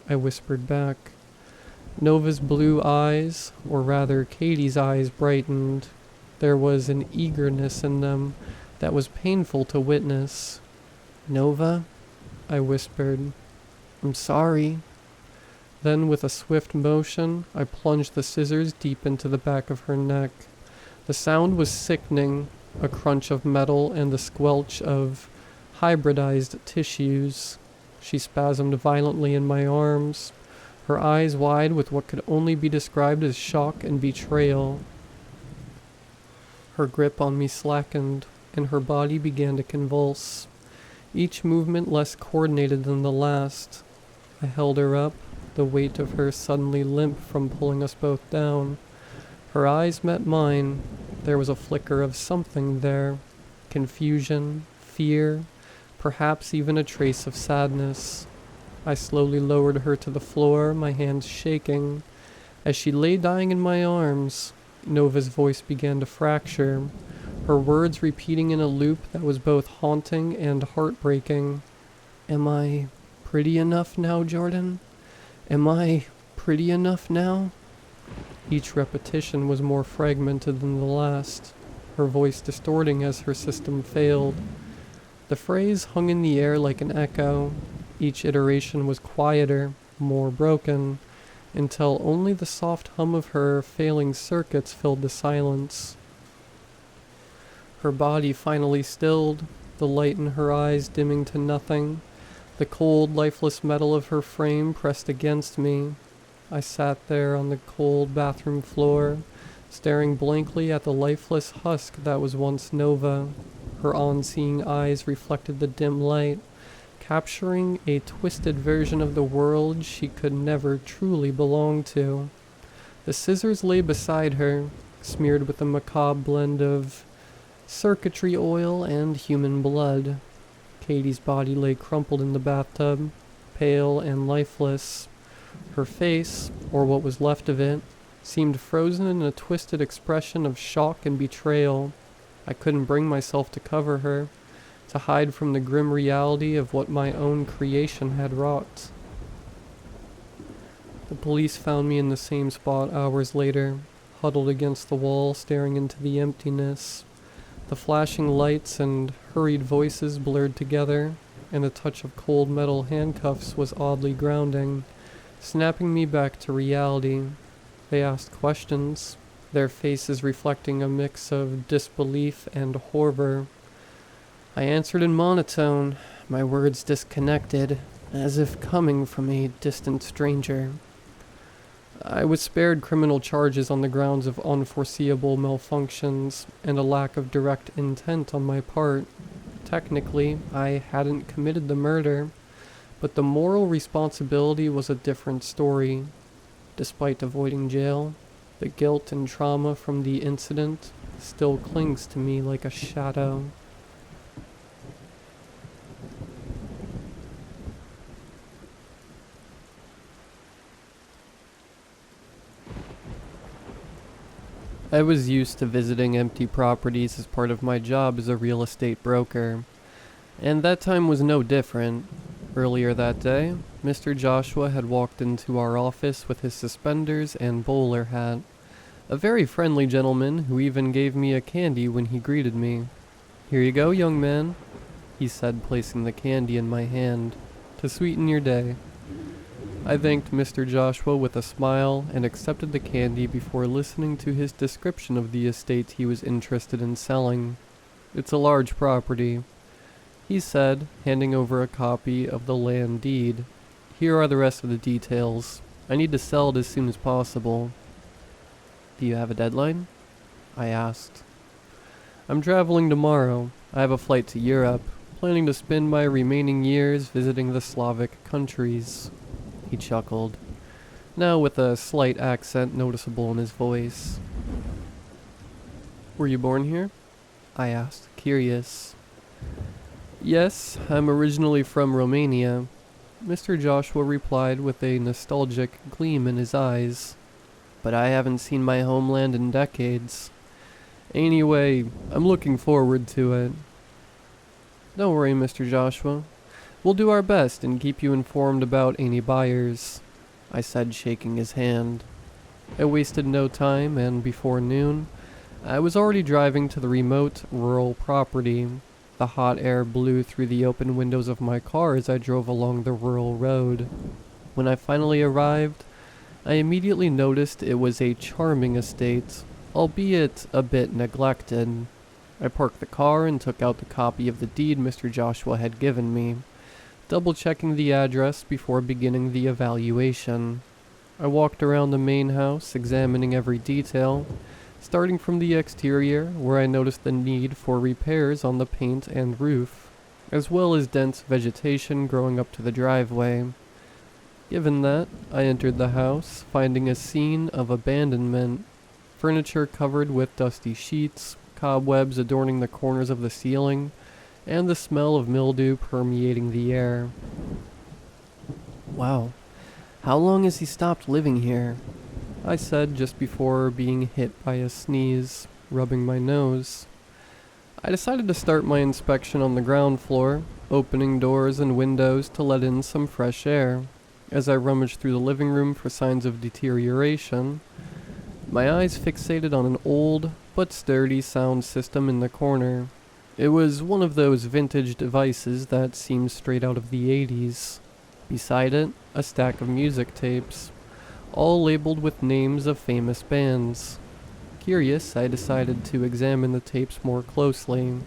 I whispered back. Nova's blue eyes, or rather Katie's eyes, brightened. There was an eagerness in them that was painful to witness. Nova, I whispered. I'm sorry. Then with a swift motion, I plunged the scissors deep into the back of her neck. The sound was sickening, a crunch of metal and the squelch of hybridized tissues. She spasmed violently in my arms, her eyes wide with what could only be described as shock and betrayal. Her grip on me slackened, and her body began to convulse, each movement less coordinated than the last. I held her up, the weight of her suddenly limp from pulling us both down. Her eyes met mine. There was a flicker of something there. Confusion, fear, perhaps even a trace of sadness. I slowly lowered her to the floor, my hands shaking. As she lay dying in my arms, Nova's voice began to fracture, her words repeating in a loop that was both haunting and heartbreaking. Am I pretty enough now, Jordan? Am I pretty enough now? Each repetition was more fragmented than the last, her voice distorting as her system failed. The phrase hung in the air like an echo. Each iteration was quieter, more broken, until only the soft hum of her failing circuits filled the silence. Her body finally stilled, the light in her eyes dimming to nothing. The cold, lifeless metal of her frame pressed against me. I sat there on the cold bathroom floor, staring blankly at the lifeless husk that was once Nova. Her on-seeing eyes reflected the dim light, capturing a twisted version of the world she could never truly belong to. The scissors lay beside her, smeared with a macabre blend of circuitry oil and human blood. Katie's body lay crumpled in the bathtub, pale and lifeless. Her face, or what was left of it, seemed frozen in a twisted expression of shock and betrayal. I couldn't bring myself to cover her, to hide from the grim reality of what my own creation had wrought. The police found me in the same spot hours later, huddled against the wall, staring into the emptiness. The flashing lights and hurried voices blurred together, and the touch of cold metal handcuffs was oddly grounding, snapping me back to reality. They asked questions, their faces reflecting a mix of disbelief and horror. I answered in monotone, my words disconnected, as if coming from a distant stranger. I was spared criminal charges on the grounds of unforeseeable malfunctions and a lack of direct intent on my part. Technically, I hadn't committed the murder, but the moral responsibility was a different story. Despite avoiding jail, the guilt and trauma from the incident still clings to me like a shadow. I was used to visiting empty properties as part of my job as a real estate broker, and that time was no different. Earlier that day, Mr. Joshua had walked into our office with his suspenders and bowler hat, a very friendly gentleman who even gave me a candy when he greeted me. "Here you go, young man," he said, placing the candy in my hand, "to sweeten your day." I thanked Mr. Joshua with a smile and accepted the candy before listening to his description of the estate he was interested in selling. It's a large property, he said, handing over a copy of the land deed. Here are the rest of the details. I need to sell it as soon as possible. Do you have a deadline? I asked. I'm traveling tomorrow. I have a flight to Europe, planning to spend my remaining years visiting the Slavic countries. He chuckled, now with a slight accent noticeable in his voice. Were you born here? I asked, curious. Yes, I'm originally from Romania, Mr. Joshua replied with a nostalgic gleam in his eyes. But I haven't seen my homeland in decades. Anyway, I'm looking forward to it. Don't worry, Mr. Joshua. We'll do our best and keep you informed about any buyers, I said, shaking his hand. I wasted no time, and before noon, I was already driving to the remote, rural property. The hot air blew through the open windows of my car as I drove along the rural road. When I finally arrived, I immediately noticed it was a charming estate, albeit a bit neglected. I parked the car and took out the copy of the deed Mr. Joshua had given me, double-checking the address before beginning the evaluation. I walked around the main house, examining every detail, starting from the exterior, where I noticed the need for repairs on the paint and roof, as well as dense vegetation growing up to the driveway. Given that, I entered the house, finding a scene of abandonment, furniture covered with dusty sheets, cobwebs adorning the corners of the ceiling, and the smell of mildew permeating the air. Wow, how long has he stopped living here? I said just before being hit by a sneeze, rubbing my nose. I decided to start my inspection on the ground floor, opening doors and windows to let in some fresh air. As I rummaged through the living room for signs of deterioration, my eyes fixated on an old but sturdy sound system in the corner. It was one of those vintage devices that seemed straight out of the 80s. Beside it, a stack of music tapes, all labeled with names of famous bands. Curious, I decided to examine the tapes more closely.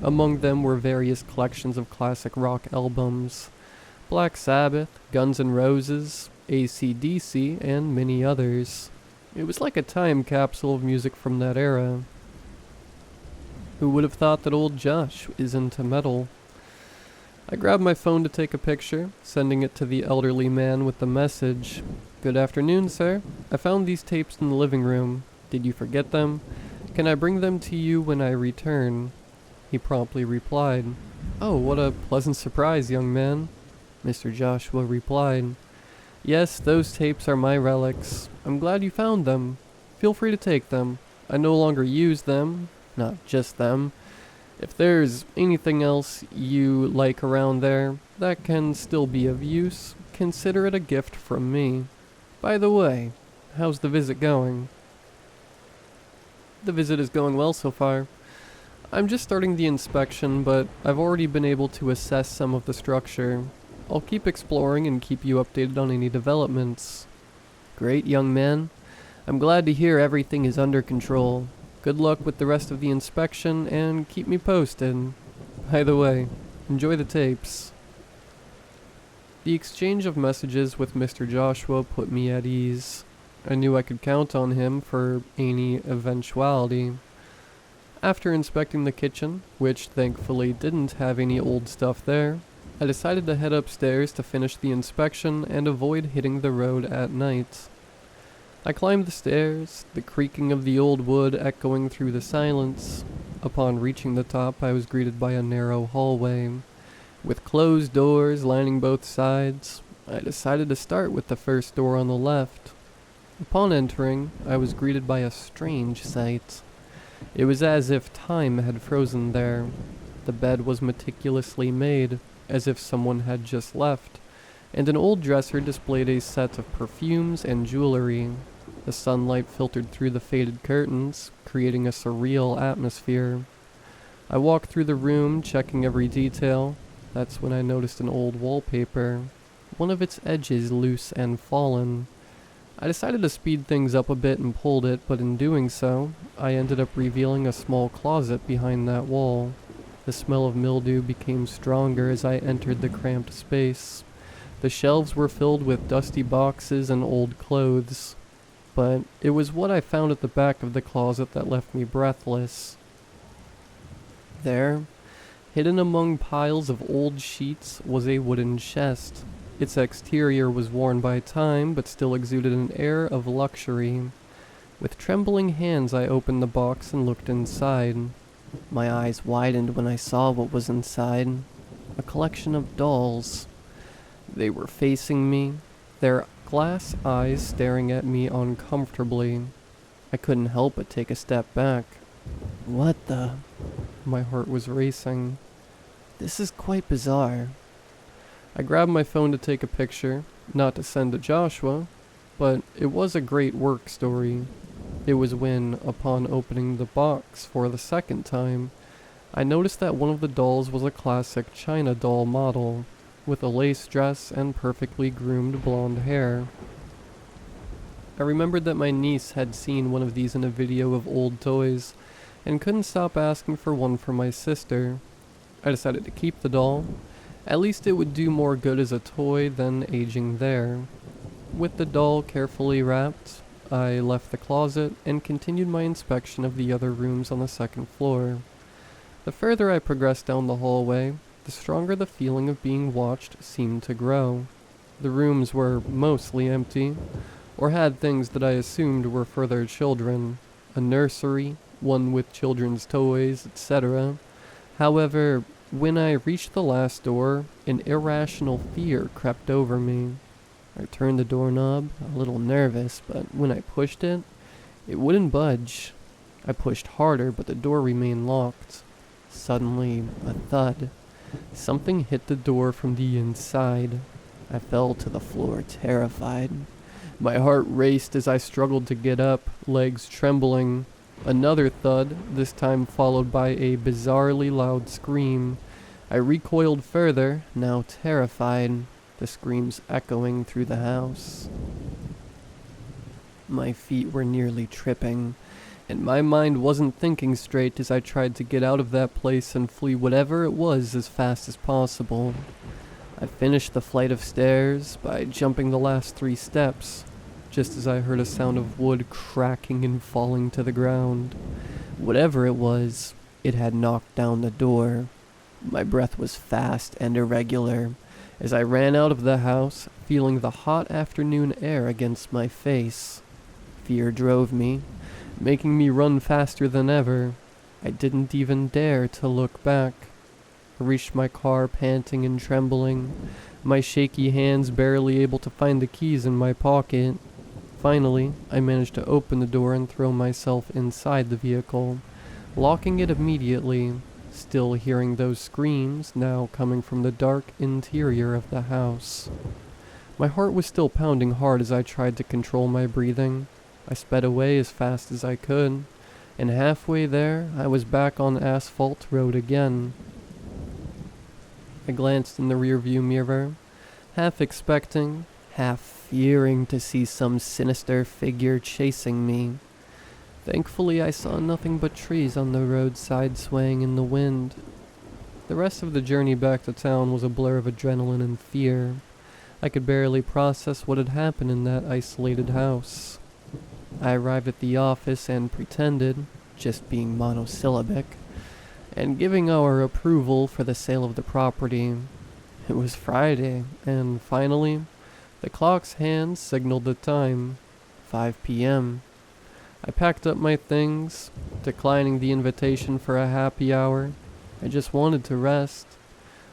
Among them were various collections of classic rock albums, Black Sabbath, Guns N' Roses, AC/DC, and many others. It was like a time capsule of music from that era. Who would have thought that old Josh is into metal? I grabbed my phone to take a picture, sending it to the elderly man with the message. Good afternoon, sir. I found these tapes in the living room. Did you forget them? Can I bring them to you when I return? He promptly replied. Oh, what a pleasant surprise, young man, Mr. Joshua replied. Yes, those tapes are my relics. I'm glad you found them. Feel free to take them. I no longer use them, not just them. If there's anything else you like around there that can still be of use, consider it a gift from me. By the way, how's the visit going? The visit is going well so far. I'm just starting the inspection, but I've already been able to assess some of the structure. I'll keep exploring and keep you updated on any developments. Great, young man. I'm glad to hear everything is under control. Good luck with the rest of the inspection, and keep me posted. By the way, enjoy the tapes. The exchange of messages with Mr. Joshua put me at ease. I knew I could count on him for any eventuality. After inspecting the kitchen, which thankfully didn't have any old stuff there, I decided to head upstairs to finish the inspection and avoid hitting the road at night. I climbed the stairs, the creaking of the old wood echoing through the silence. Upon reaching the top, I was greeted by a narrow hallway. With closed doors lining both sides, I decided to start with the first door on the left. Upon entering, I was greeted by a strange sight. It was as if time had frozen there. The bed was meticulously made, as if someone had just left, and an old dresser displayed a set of perfumes and jewelry. The sunlight filtered through the faded curtains, creating a surreal atmosphere. I walked through the room, checking every detail. That's when I noticed an old wallpaper. one of its edges loose and fallen. I decided to speed things up a bit and pulled it, but in doing so, I ended up revealing a small closet behind that wall. The smell of mildew became stronger as I entered the cramped space. The shelves were filled with dusty boxes and old clothes, but it was what I found at the back of the closet that left me breathless. There, hidden among piles of old sheets, was a wooden chest. Its exterior was worn by time, but still exuded an air of luxury. With trembling hands I opened the box and looked inside. My eyes widened when I saw what was inside. A collection of dolls. They were facing me, their glass eyes staring at me uncomfortably. I couldn't help but take a step back. What the? My heart was racing. This is quite bizarre. I grabbed my phone to take a picture, not to send to Joshua, but it was a great work story. It was when, upon opening the box for the second time, I noticed that one of the dolls was a classic China doll model, with a lace dress and perfectly groomed blonde hair. I remembered that my niece had seen one of these in a video of old toys, and couldn't stop asking for one for my sister. I decided to keep the doll. At least it would do more good as a toy than aging there. With the doll carefully wrapped, I left the closet and continued my inspection of the other rooms on the second floor. The further I progressed down the hallway, the stronger the feeling of being watched seemed to grow. The rooms were mostly empty, or had things that I assumed were for their children. A nursery, one with children's toys, etc. However, when I reached the last door, an irrational fear crept over me. I turned the doorknob, a little nervous, but when I pushed it, it wouldn't budge. I pushed harder, but the door remained locked. Suddenly, a thud. Something hit the door from the inside. I fell to the floor, terrified. My heart raced as I struggled to get up, legs trembling. Another thud, this time followed by a bizarrely loud scream. I recoiled further, now terrified, the screams echoing through the house. My feet were nearly tripping, and my mind wasn't thinking straight as I tried to get out of that place and flee whatever it was as fast as possible. I finished the flight of stairs by jumping the last 3 steps, just as I heard a sound of wood cracking and falling to the ground. Whatever it was, it had knocked down the door. My breath was fast and irregular as I ran out of the house, feeling the hot afternoon air against my face. Fear drove me, making me run faster than ever. I didn't even dare to look back. I reached my car panting and trembling, my shaky hands barely able to find the keys in my pocket. Finally, I managed to open the door and throw myself inside the vehicle, locking it immediately, still hearing those screams now coming from the dark interior of the house. My heart was still pounding hard as I tried to control my breathing. I sped away as fast as I could, and halfway there, I was back on asphalt road again. I glanced in the rearview mirror, half expecting, half fearing to see some sinister figure chasing me. Thankfully, I saw nothing but trees on the roadside swaying in the wind. The rest of the journey back to town was a blur of adrenaline and fear. I could barely process what had happened in that isolated house. I arrived at the office and pretended, just being monosyllabic, and giving our approval for the sale of the property. It was Friday, and finally, the clock's hands signaled the time, 5 p.m. I packed up my things, declining the invitation for a happy hour. I just wanted to rest.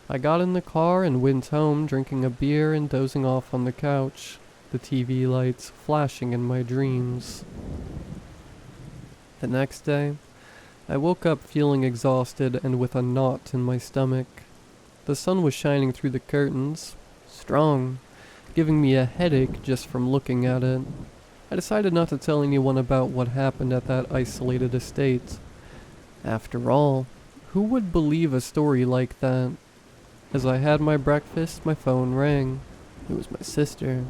I got in the car and went home, drinking a beer and dozing off on the couch, the TV lights flashing in my dreams. The next day, I woke up feeling exhausted and with a knot in my stomach. The sun was shining through the curtains, strong, giving me a headache just from looking at it. I decided not to tell anyone about what happened at that isolated estate. After all, who would believe a story like that? As I had my breakfast, my phone rang. It was my sister.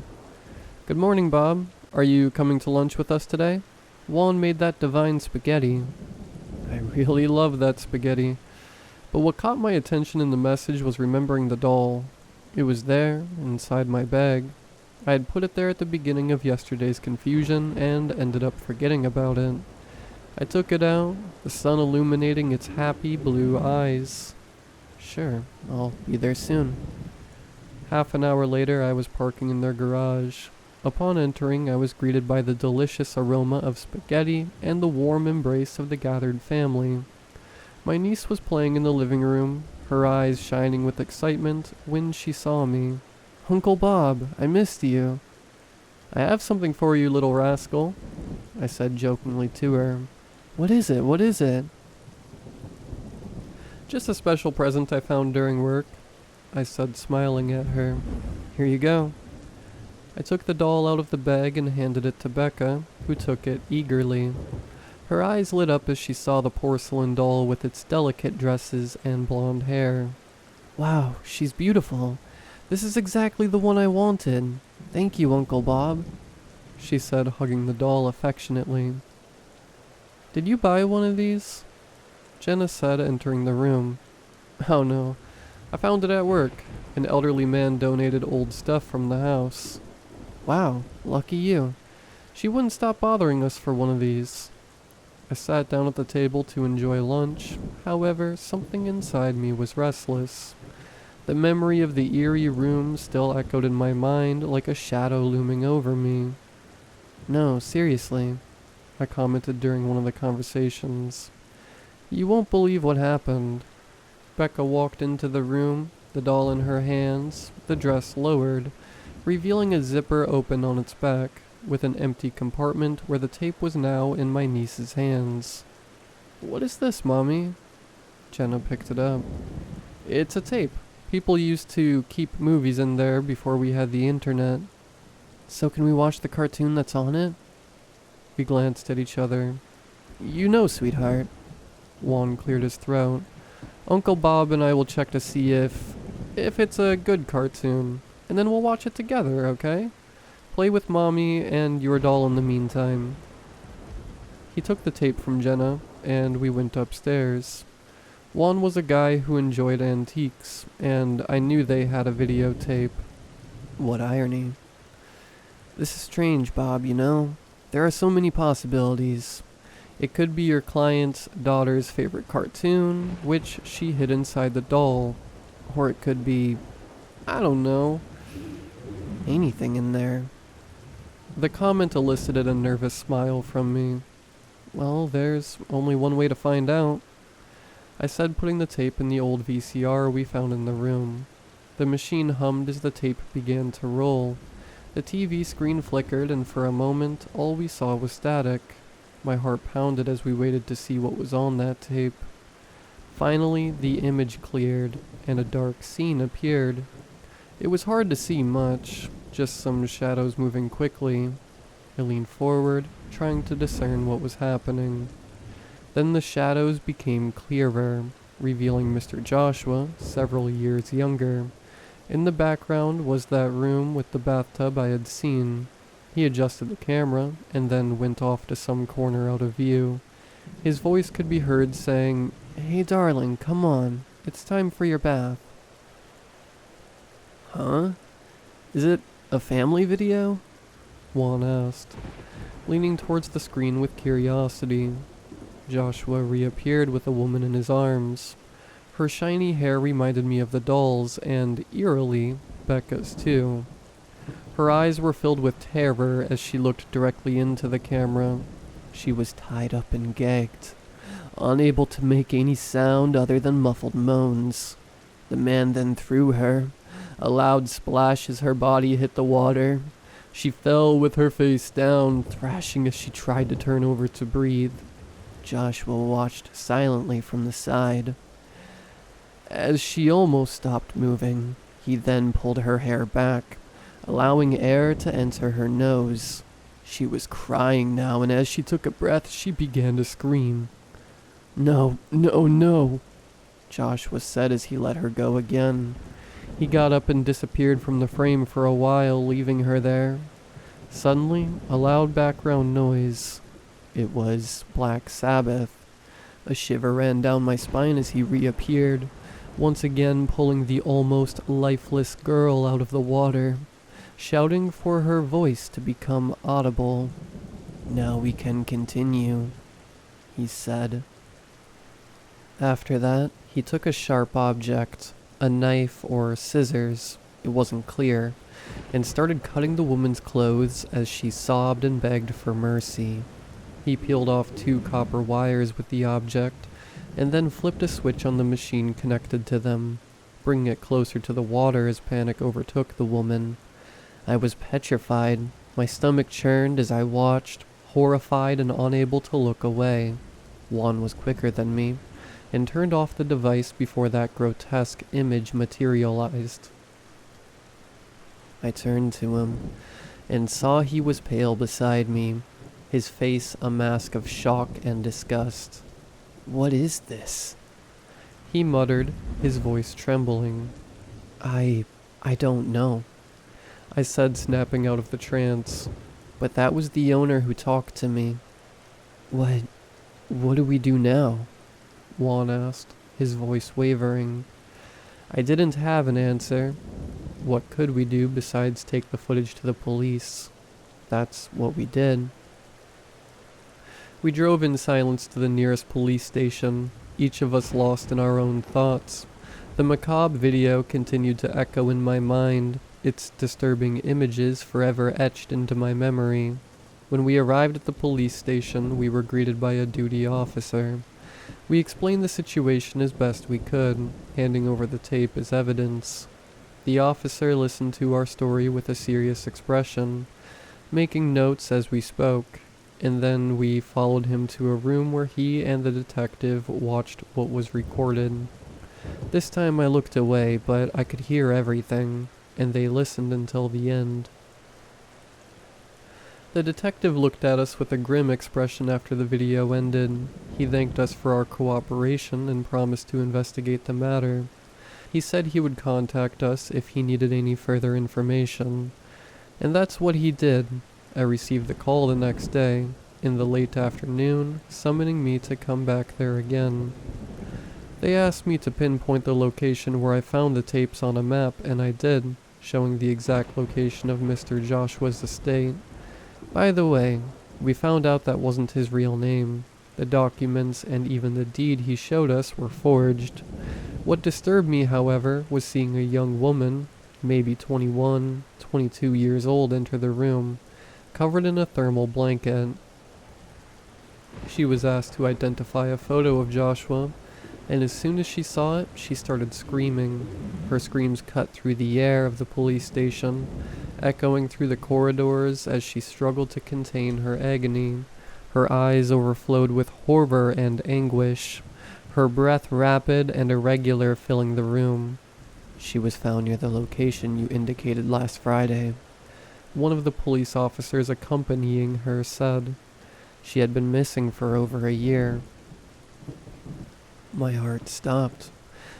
"Good morning, Bob. Are you coming to lunch with us today? Juan made that divine spaghetti." I really love that spaghetti. But what caught my attention in the message was remembering the doll. It was there, inside my bag. I had put it there at the beginning of yesterday's confusion and ended up forgetting about it. I took it out, the sun illuminating its happy blue eyes. Sure, I'll be there soon. Half an hour later, I was parking in their garage. Upon entering, I was greeted by the delicious aroma of spaghetti and the warm embrace of the gathered family. My niece was playing in the living room, her eyes shining with excitement when she saw me. "Uncle Bob, I missed you." "I have something for you, little rascal," I said jokingly to her. What is it? What is it?" "Just a special present I found during work," I said, smiling at her. "Here you go." I took the doll out of the bag and handed it to Becca, who took it eagerly. Her eyes lit up as she saw the porcelain doll with its delicate dresses and blonde hair. "Wow, she's beautiful. This is exactly the one I wanted. Thank you, Uncle Bob," she said, hugging the doll affectionately. "Did you buy one of these?" Jenna said, entering the room. "Oh no, I found it at work. An elderly man donated old stuff from the house." "Wow, lucky you. She wouldn't stop bothering us for one of these." I sat down at the table to enjoy lunch. However, something inside me was restless. The memory of the eerie room still echoed in my mind like a shadow looming over me. "No, seriously," I commented during one of the conversations. "You won't believe what happened." Becca walked into the room, the doll in her hands, the dress lowered, revealing a zipper open on its back, with an empty compartment where the tape was now in my niece's hands. "What is this, Mommy?" Jenna picked it up. "It's a tape. People used to keep movies in there before we had the internet." "So can we watch the cartoon that's on it?" We glanced at each other. "You know, sweetheart." Juan cleared his throat. "Uncle Bob and I will check to see if it's a good cartoon, and then we'll watch it together, okay? Play with Mommy and your doll in the meantime." He took the tape from Jenna, and we went upstairs. Juan was a guy who enjoyed antiques, and I knew they had a videotape. What irony. "This is strange, Bob, you know? There are so many possibilities. It could be your client's daughter's favorite cartoon, which she hid inside the doll. Or it could be, I don't know, anything in there." The comment elicited a nervous smile from me. "Well, there's only one way to find out," I said, putting the tape in the old VCR we found in the room. The machine hummed as the tape began to roll. The TV screen flickered, and for a moment, all we saw was static. My heart pounded as we waited to see what was on that tape. Finally, the image cleared, and a dark scene appeared. It was hard to see much, just some shadows moving quickly. I leaned forward, trying to discern what was happening. Then the shadows became clearer, revealing Mr. Joshua, several years younger. In the background was that room with the bathtub I had seen. He adjusted the camera, and then went off to some corner out of view. His voice could be heard saying, "Hey darling, come on, it's time for your bath." "Huh? Is it a family video?" Juan asked, leaning towards the screen with curiosity. Joshua reappeared with a woman in his arms. Her shiny hair reminded me of the doll's, and, eerily, Becca's too. Her eyes were filled with terror as she looked directly into the camera. She was tied up and gagged, unable to make any sound other than muffled moans. The man then threw her. A loud splash as her body hit the water. She fell with her face down, thrashing as she tried to turn over to breathe. Joshua watched silently from the side. As she almost stopped moving, he then pulled her hair back, allowing air to enter her nose. She was crying now, and as she took a breath, she began to scream. "No, no, no," Joshua said as he let her go again. He got up and disappeared from the frame for a while, leaving her there. Suddenly, a loud background noise. It was Black Sabbath. A shiver ran down my spine as he reappeared, once again pulling the almost lifeless girl out of the water, shouting for her voice to become audible. "Now we can continue," he said. After that, he took a sharp object, a knife or scissors, it wasn't clear, and started cutting the woman's clothes as she sobbed and begged for mercy. He peeled off 2 copper wires with the object, and then flipped a switch on the machine connected to them, bringing it closer to the water as panic overtook the woman. I was petrified. My stomach churned as I watched, horrified and unable to look away. Juan was quicker than me, and turned off the device before that grotesque image materialized. I turned to him, and saw he was pale beside me, his face a mask of shock and disgust. "What is this?" he muttered, his voice trembling. I don't know," I said, snapping out of the trance, "but that was the owner who talked to me." What do we do now?" Juan asked, his voice wavering. I didn't have an answer. What could we do besides take the footage to the police? That's what we did. We drove in silence to the nearest police station, each of us lost in our own thoughts. The macabre video continued to echo in my mind, its disturbing images forever etched into my memory. When we arrived at the police station, we were greeted by a duty officer. We explained the situation as best we could, handing over the tape as evidence. The officer listened to our story with a serious expression, making notes as we spoke, and then we followed him to a room where he and the detective watched what was recorded. This time I looked away, but I could hear everything, and they listened until the end. The detective looked at us with a grim expression after the video ended. He thanked us for our cooperation and promised to investigate the matter. He said he would contact us if he needed any further information. And that's what he did. I received the call the next day, in the late afternoon, summoning me to come back there again. They asked me to pinpoint the location where I found the tapes on a map, and I did, showing the exact location of Mr. Joshua's estate. By the way, we found out that wasn't his real name. The documents and even the deed he showed us were forged. What disturbed me, however, was seeing a young woman, maybe 21, 22 years old, enter the room, covered in a thermal blanket. She was asked to identify a photo of Joshua, and as soon as she saw it, she started screaming. Her screams cut through the air of the police station, echoing through the corridors as she struggled to contain her agony. Her eyes overflowed with horror and anguish, her breath rapid and irregular, filling the room. She was found near the location you indicated last Friday. One of the police officers accompanying her said. She had been missing for over a year. My heart stopped.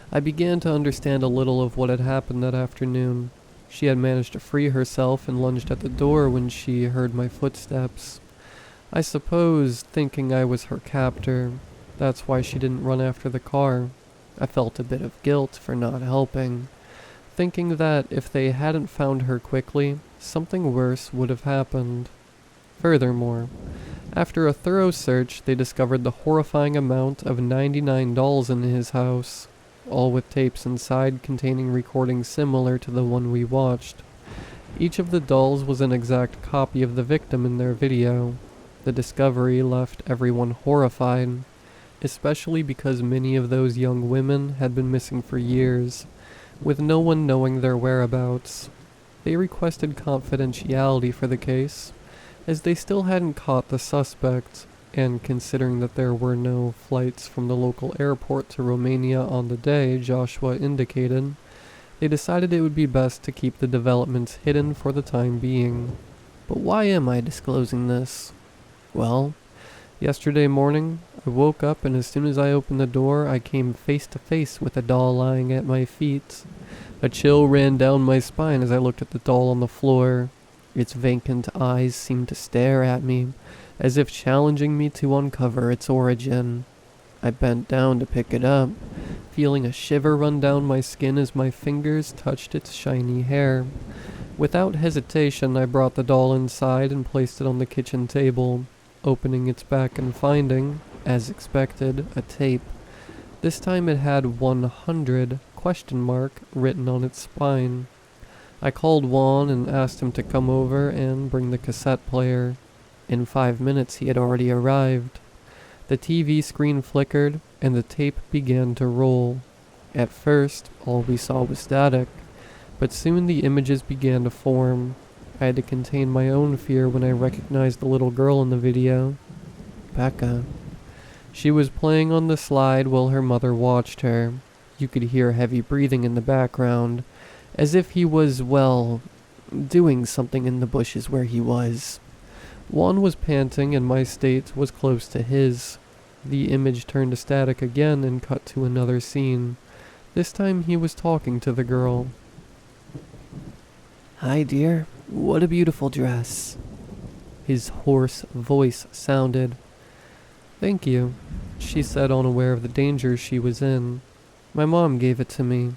I began to understand a little of what had happened that afternoon. She had managed to free herself and lunged at the door when she heard my footsteps. I suppose, thinking I was her captor, that's why she didn't run after the car. I felt a bit of guilt for not helping, thinking that if they hadn't found her quickly, something worse would have happened. Furthermore, after a thorough search, they discovered the horrifying amount of $99 in his house, all with tapes inside containing recordings similar to the one we watched. Each of the dolls was an exact copy of the victim in their video. The discovery left everyone horrified, especially because many of those young women had been missing for years, with no one knowing their whereabouts. They requested confidentiality for the case, as they still hadn't caught the suspect, and considering that there were no flights from the local airport to Romania on the day Joshua indicated, they decided it would be best to keep the developments hidden for the time being. But why am I disclosing this? Well, yesterday morning, I woke up and as soon as I opened the door, I came face to face with a doll lying at my feet. A chill ran down my spine as I looked at the doll on the floor. Its vacant eyes seemed to stare at me, as if challenging me to uncover its origin. I bent down to pick it up, feeling a shiver run down my skin as my fingers touched its shiny hair. Without hesitation, I brought the doll inside and placed it on the kitchen table, opening its back and finding, as expected, a tape. This time it had 100 ? Written on its spine. I called Juan and asked him to come over and bring the cassette player. In 5 minutes he had already arrived. The TV screen flickered and the tape began to roll. At first, all we saw was static, but soon the images began to form. I had to contain my own fear when I recognized the little girl in the video. Becca. She was playing on the slide while her mother watched her. You could hear heavy breathing in the background, as if he was, well, doing something in the bushes where he was. Juan was panting and my state was close to his. The image turned to static again and cut to another scene. This time he was talking to the girl. "Hi, dear. What a beautiful dress." His hoarse voice sounded. "Thank you," she said, unaware of the danger she was in. "My mom gave it to me."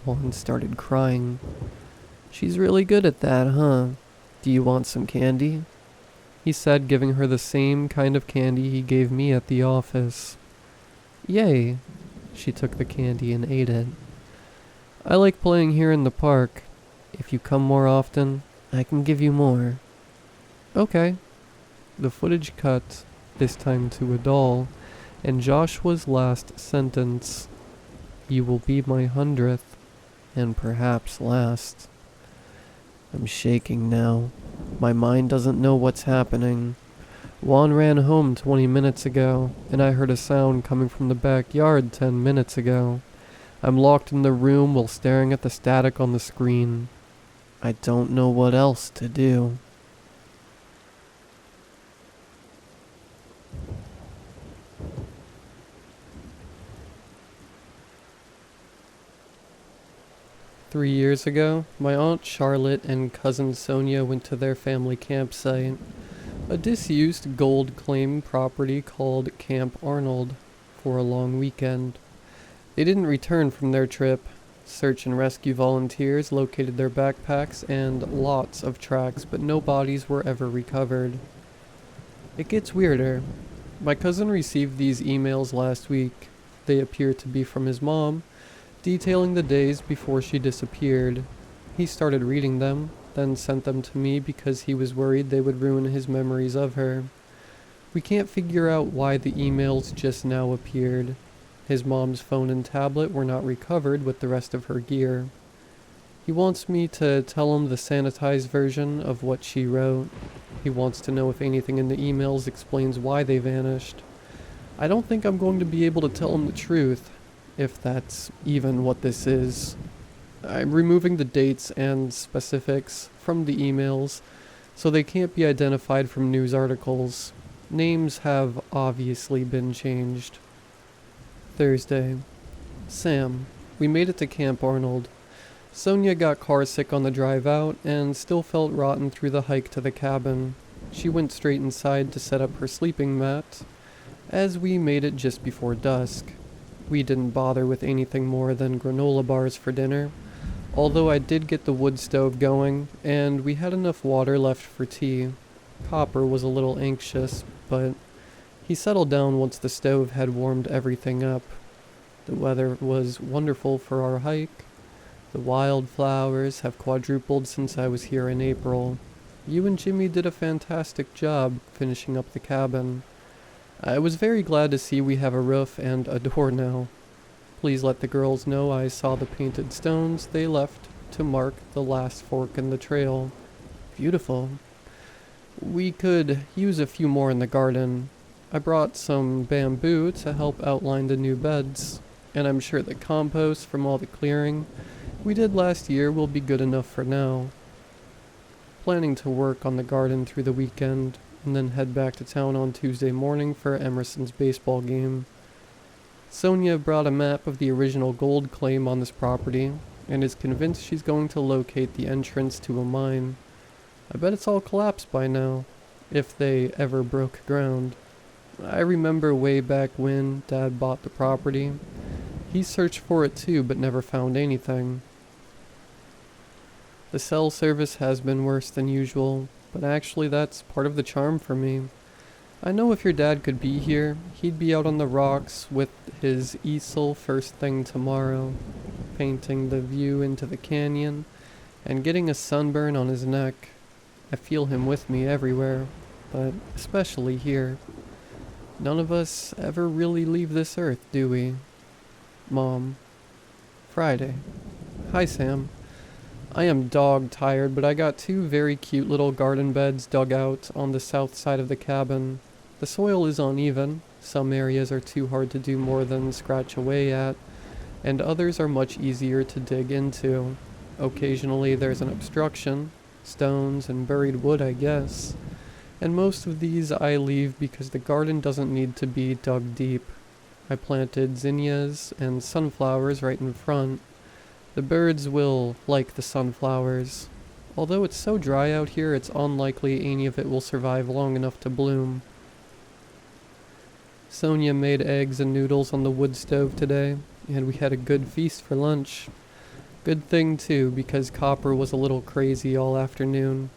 Juan started crying. "She's really good at that, huh? Do you want some candy?" He said, giving her the same kind of candy he gave me at the office. "Yay." She took the candy and ate it. "I like playing here in the park. If you come more often, I can give you more." "Okay." The footage cut, this time to a doll, and Joshua's last sentence. "You will be my 100th, and perhaps last." I'm shaking now. My mind doesn't know what's happening. Juan ran home 20 minutes ago, and I heard a sound coming from the backyard 10 minutes ago. I'm locked in the room while staring at the static on the screen. I don't know what else to do. Three years ago, my Aunt Charlotte and cousin Sonia went to their family campsite, a disused gold claim property called Camp Arnold, for a long weekend. They didn't return from their trip. Search and rescue volunteers located their backpacks and lots of tracks, but no bodies were ever recovered. It gets weirder. My cousin received these emails last week. They appear to be from his mom, detailing the days before she disappeared. He started reading them, then sent them to me because he was worried they would ruin his memories of her. We can't figure out why the emails just now appeared. His mom's phone and tablet were not recovered with the rest of her gear. He wants me to tell him the sanitized version of what she wrote. He wants to know if anything in the emails explains why they vanished. I don't think I'm going to be able to tell him the truth, if that's even what this is. I'm removing the dates and specifics from the emails so they can't be identified from news articles. Names have obviously been changed. Thursday. Sam. We made it to Camp Arnold. Sonia got car sick on the drive out and still felt rotten through the hike to the cabin. She went straight inside to set up her sleeping mat, as we made it just before dusk. We didn't bother with anything more than granola bars for dinner, although I did get the wood stove going, and we had enough water left for tea. Copper was a little anxious, but he settled down once the stove had warmed everything up. The weather was wonderful for our hike. The wildflowers have quadrupled since I was here in April. You and Jimmy did a fantastic job finishing up the cabin. I was very glad to see we have a roof and a door now. Please let the girls know I saw the painted stones they left to mark the last fork in the trail. Beautiful. We could use a few more in the garden. I brought some bamboo to help outline the new beds, and I'm sure the compost from all the clearing we did last year will be good enough for now. Planning to work on the garden through the weekend, and then head back to town on Tuesday morning for Emerson's baseball game. Sonia brought a map of the original gold claim on this property. and is convinced she's going to locate the entrance to a mine. I bet it's all collapsed by now, if they ever broke ground. I remember way back when Dad bought the property. He searched for it too, but never found anything. The cell service has been worse than usual, but actually that's part of the charm for me. I know if your dad could be here, he'd be out on the rocks with his easel first thing tomorrow, painting the view into the canyon, and getting a sunburn on his neck. I feel him with me everywhere, but especially here. None of us ever really leave this earth, do we? Mom. Friday. Hi, Sam. I am dog tired, but I got 2 very cute little garden beds dug out on the south side of the cabin. The soil is uneven. Some areas are too hard to do more than scratch away at, and others are much easier to dig into. Occasionally there's an obstruction, stones and buried wood, I guess. And most of these I leave because the garden doesn't need to be dug deep. I planted zinnias and sunflowers right in front. The birds will like the sunflowers. Although it's so dry out here, it's unlikely any of it will survive long enough to bloom. Sonia made eggs and noodles on the wood stove today, and we had a good feast for lunch. Good thing too, because Copper was a little crazy all afternoon.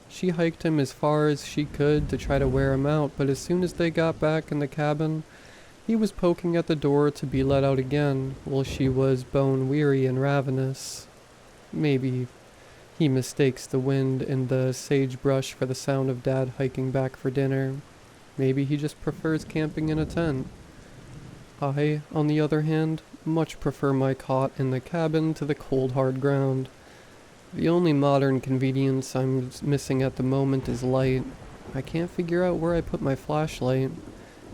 She hiked him as far as she could to try to wear him out, but as soon as they got back in the cabin, he was poking at the door to be let out again, while she was bone-weary and ravenous. Maybe he mistakes the wind in the sagebrush for the sound of Dad hiking back for dinner. Maybe he just prefers camping in a tent. I, on the other hand, much prefer my cot in the cabin to the cold hard ground. The only modern convenience I'm missing at the moment is light. I can't figure out where I put my flashlight.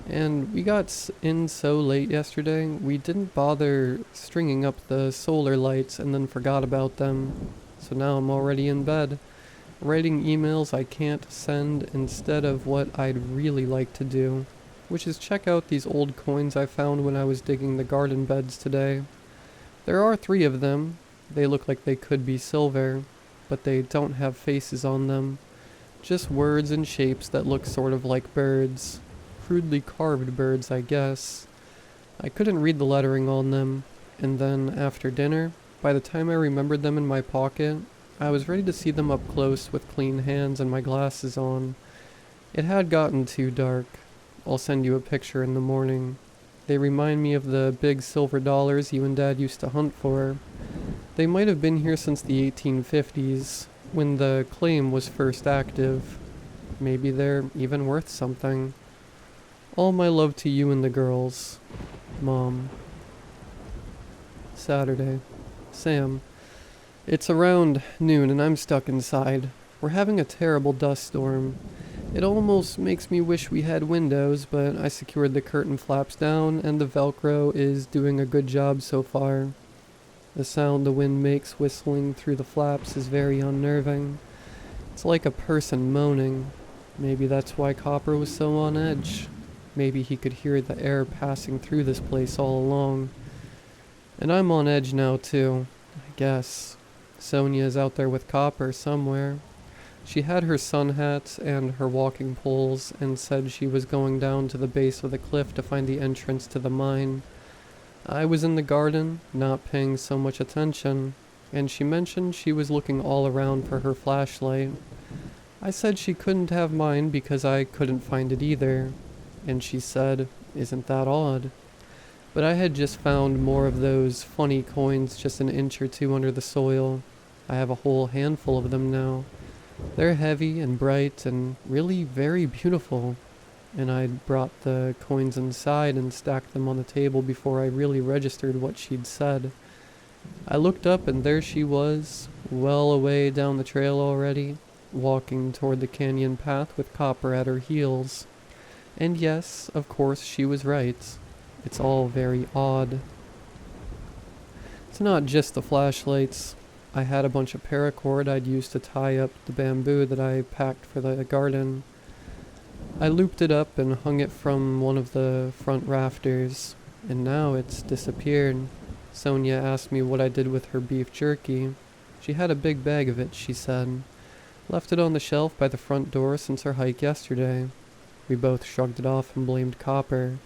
And we got in so late yesterday, we didn't bother stringing up the solar lights and then forgot about them. So now I'm already in bed, writing emails I can't send instead of what I'd really like to do, which is check out these old coins I found when I was digging the garden beds today. There are 3 of them. They look like they could be silver, but they don't have faces on them. Just words and shapes that look sort of like birds. Crudely carved birds, I guess. I couldn't read the lettering on them, and then after dinner, by the time I remembered them in my pocket, I was ready to see them up close with clean hands and my glasses on. It had gotten too dark. I'll send you a picture in the morning. They remind me of the big silver dollars you and Dad used to hunt for. They might have been here since the 1850s, when the claim was first active. Maybe they're even worth something. All my love to you and the girls. Mom. Saturday. Sam. It's around noon and I'm stuck inside. We're having a terrible dust storm. It almost makes me wish we had windows, but I secured the curtain flaps down and the Velcro is doing a good job so far. The sound the wind makes whistling through the flaps is very unnerving. It's like a person moaning. Maybe that's why Copper was so on edge. Maybe he could hear the air passing through this place all along. And I'm on edge now too, I guess. Sonia is out there with Copper somewhere. She had her sun hat and her walking poles and said she was going down to the base of the cliff to find the entrance to the mine. I was in the garden, not paying so much attention, and she mentioned she was looking all around for her flashlight. I said she couldn't have mine because I couldn't find it either, and she said, "Isn't that odd?" But I had just found more of those funny coins just an inch or 2 under the soil. I have a whole handful of them now. They're heavy and bright and really very beautiful. And I'd brought the coins inside and stacked them on the table before I really registered what she'd said. I looked up and there she was, well away down the trail already, walking toward the canyon path with Copper at her heels. And yes, of course she was right. It's all very odd. It's not just the flashlights. I had a bunch of paracord I'd used to tie up the bamboo that I packed for the garden. I looped it up and hung it from one of the front rafters, and now it's disappeared. Sonia asked me what I did with her beef jerky. She had a big bag of it, she said. Left it on the shelf by the front door since our hike yesterday. We both shrugged it off and blamed Copper.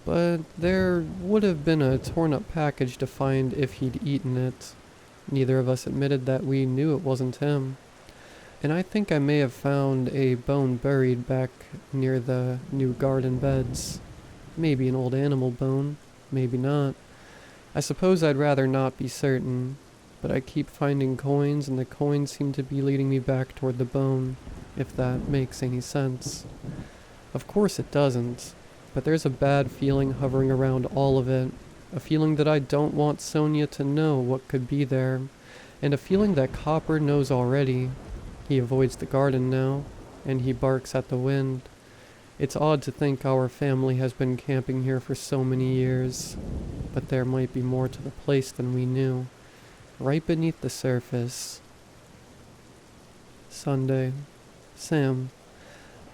But there would have been a torn-up package to find if he'd eaten it. Neither of us admitted that we knew it wasn't him. And I think I may have found a bone buried back near the new garden beds. Maybe an old animal bone, maybe not. I suppose I'd rather not be certain, but I keep finding coins and the coins seem to be leading me back toward the bone, if that makes any sense. Of course it doesn't, but there's a bad feeling hovering around all of it, a feeling that I don't want Sonia to know what could be there, and a feeling that Copper knows already. He avoids the garden now, and he barks at the wind. It's odd to think our family has been camping here for so many years, but there might be more to the place than we knew, right beneath the surface. Sunday. Sam,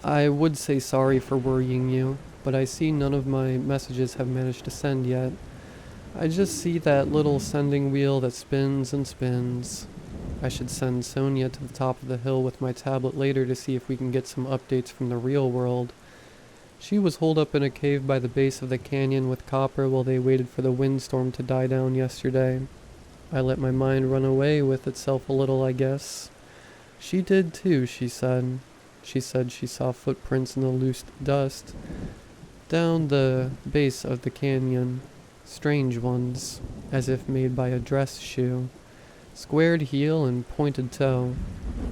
I would say sorry for worrying you, but I see none of my messages have managed to send yet. I just see that little sending wheel that spins and spins. I should send Sonia to the top of the hill with my tablet later to see if we can get some updates from the real world. She was holed up in a cave by the base of the canyon with Copper while they waited for the windstorm to die down yesterday. I let my mind run away with itself a little, I guess. She did too, she said. She said she saw footprints in the loose dust down the base of the canyon. Strange ones, as if made by a dress shoe. Squared heel and pointed toe.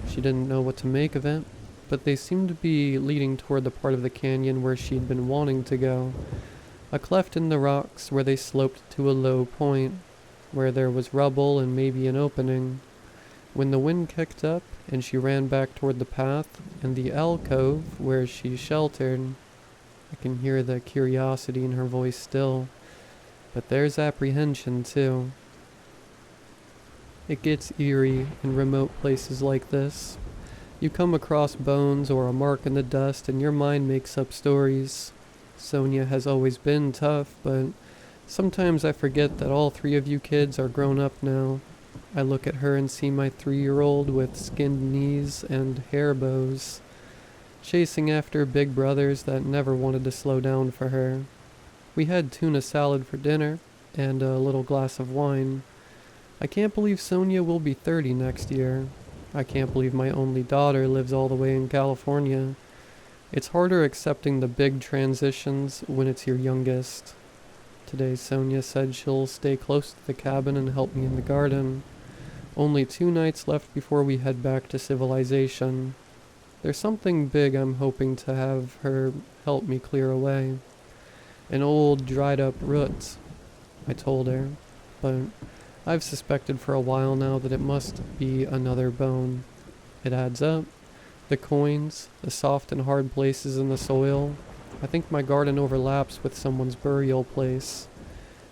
She didn't know what to make of it, but they seemed to be leading toward the part of the canyon where she'd been wanting to go. A cleft in the rocks where they sloped to a low point, where there was rubble and maybe an opening. When the wind kicked up and she ran back toward the path and the alcove where she sheltered, I can hear the curiosity in her voice still, but there's apprehension too. It gets eerie in remote places like this. You come across bones or a mark in the dust and your mind makes up stories. Sonia has always been tough, but sometimes I forget that all three of you kids are grown up now. I look at her and see my 3-year-old with skinned knees and hair bows, chasing after big brothers that never wanted to slow down for her. We had tuna salad for dinner and a little glass of wine. I can't believe Sonia will be 30 next year. I can't believe my only daughter lives all the way in California. It's harder accepting the big transitions when it's your youngest. Today Sonia said she'll stay close to the cabin and help me in the garden. Only 2 nights left before we head back to civilization. There's something big I'm hoping to have her help me clear away. An old dried up root, I told her, but I've suspected for a while now that it must be another bone. It adds up. The coins, the soft and hard places in the soil. I think my garden overlaps with someone's burial place.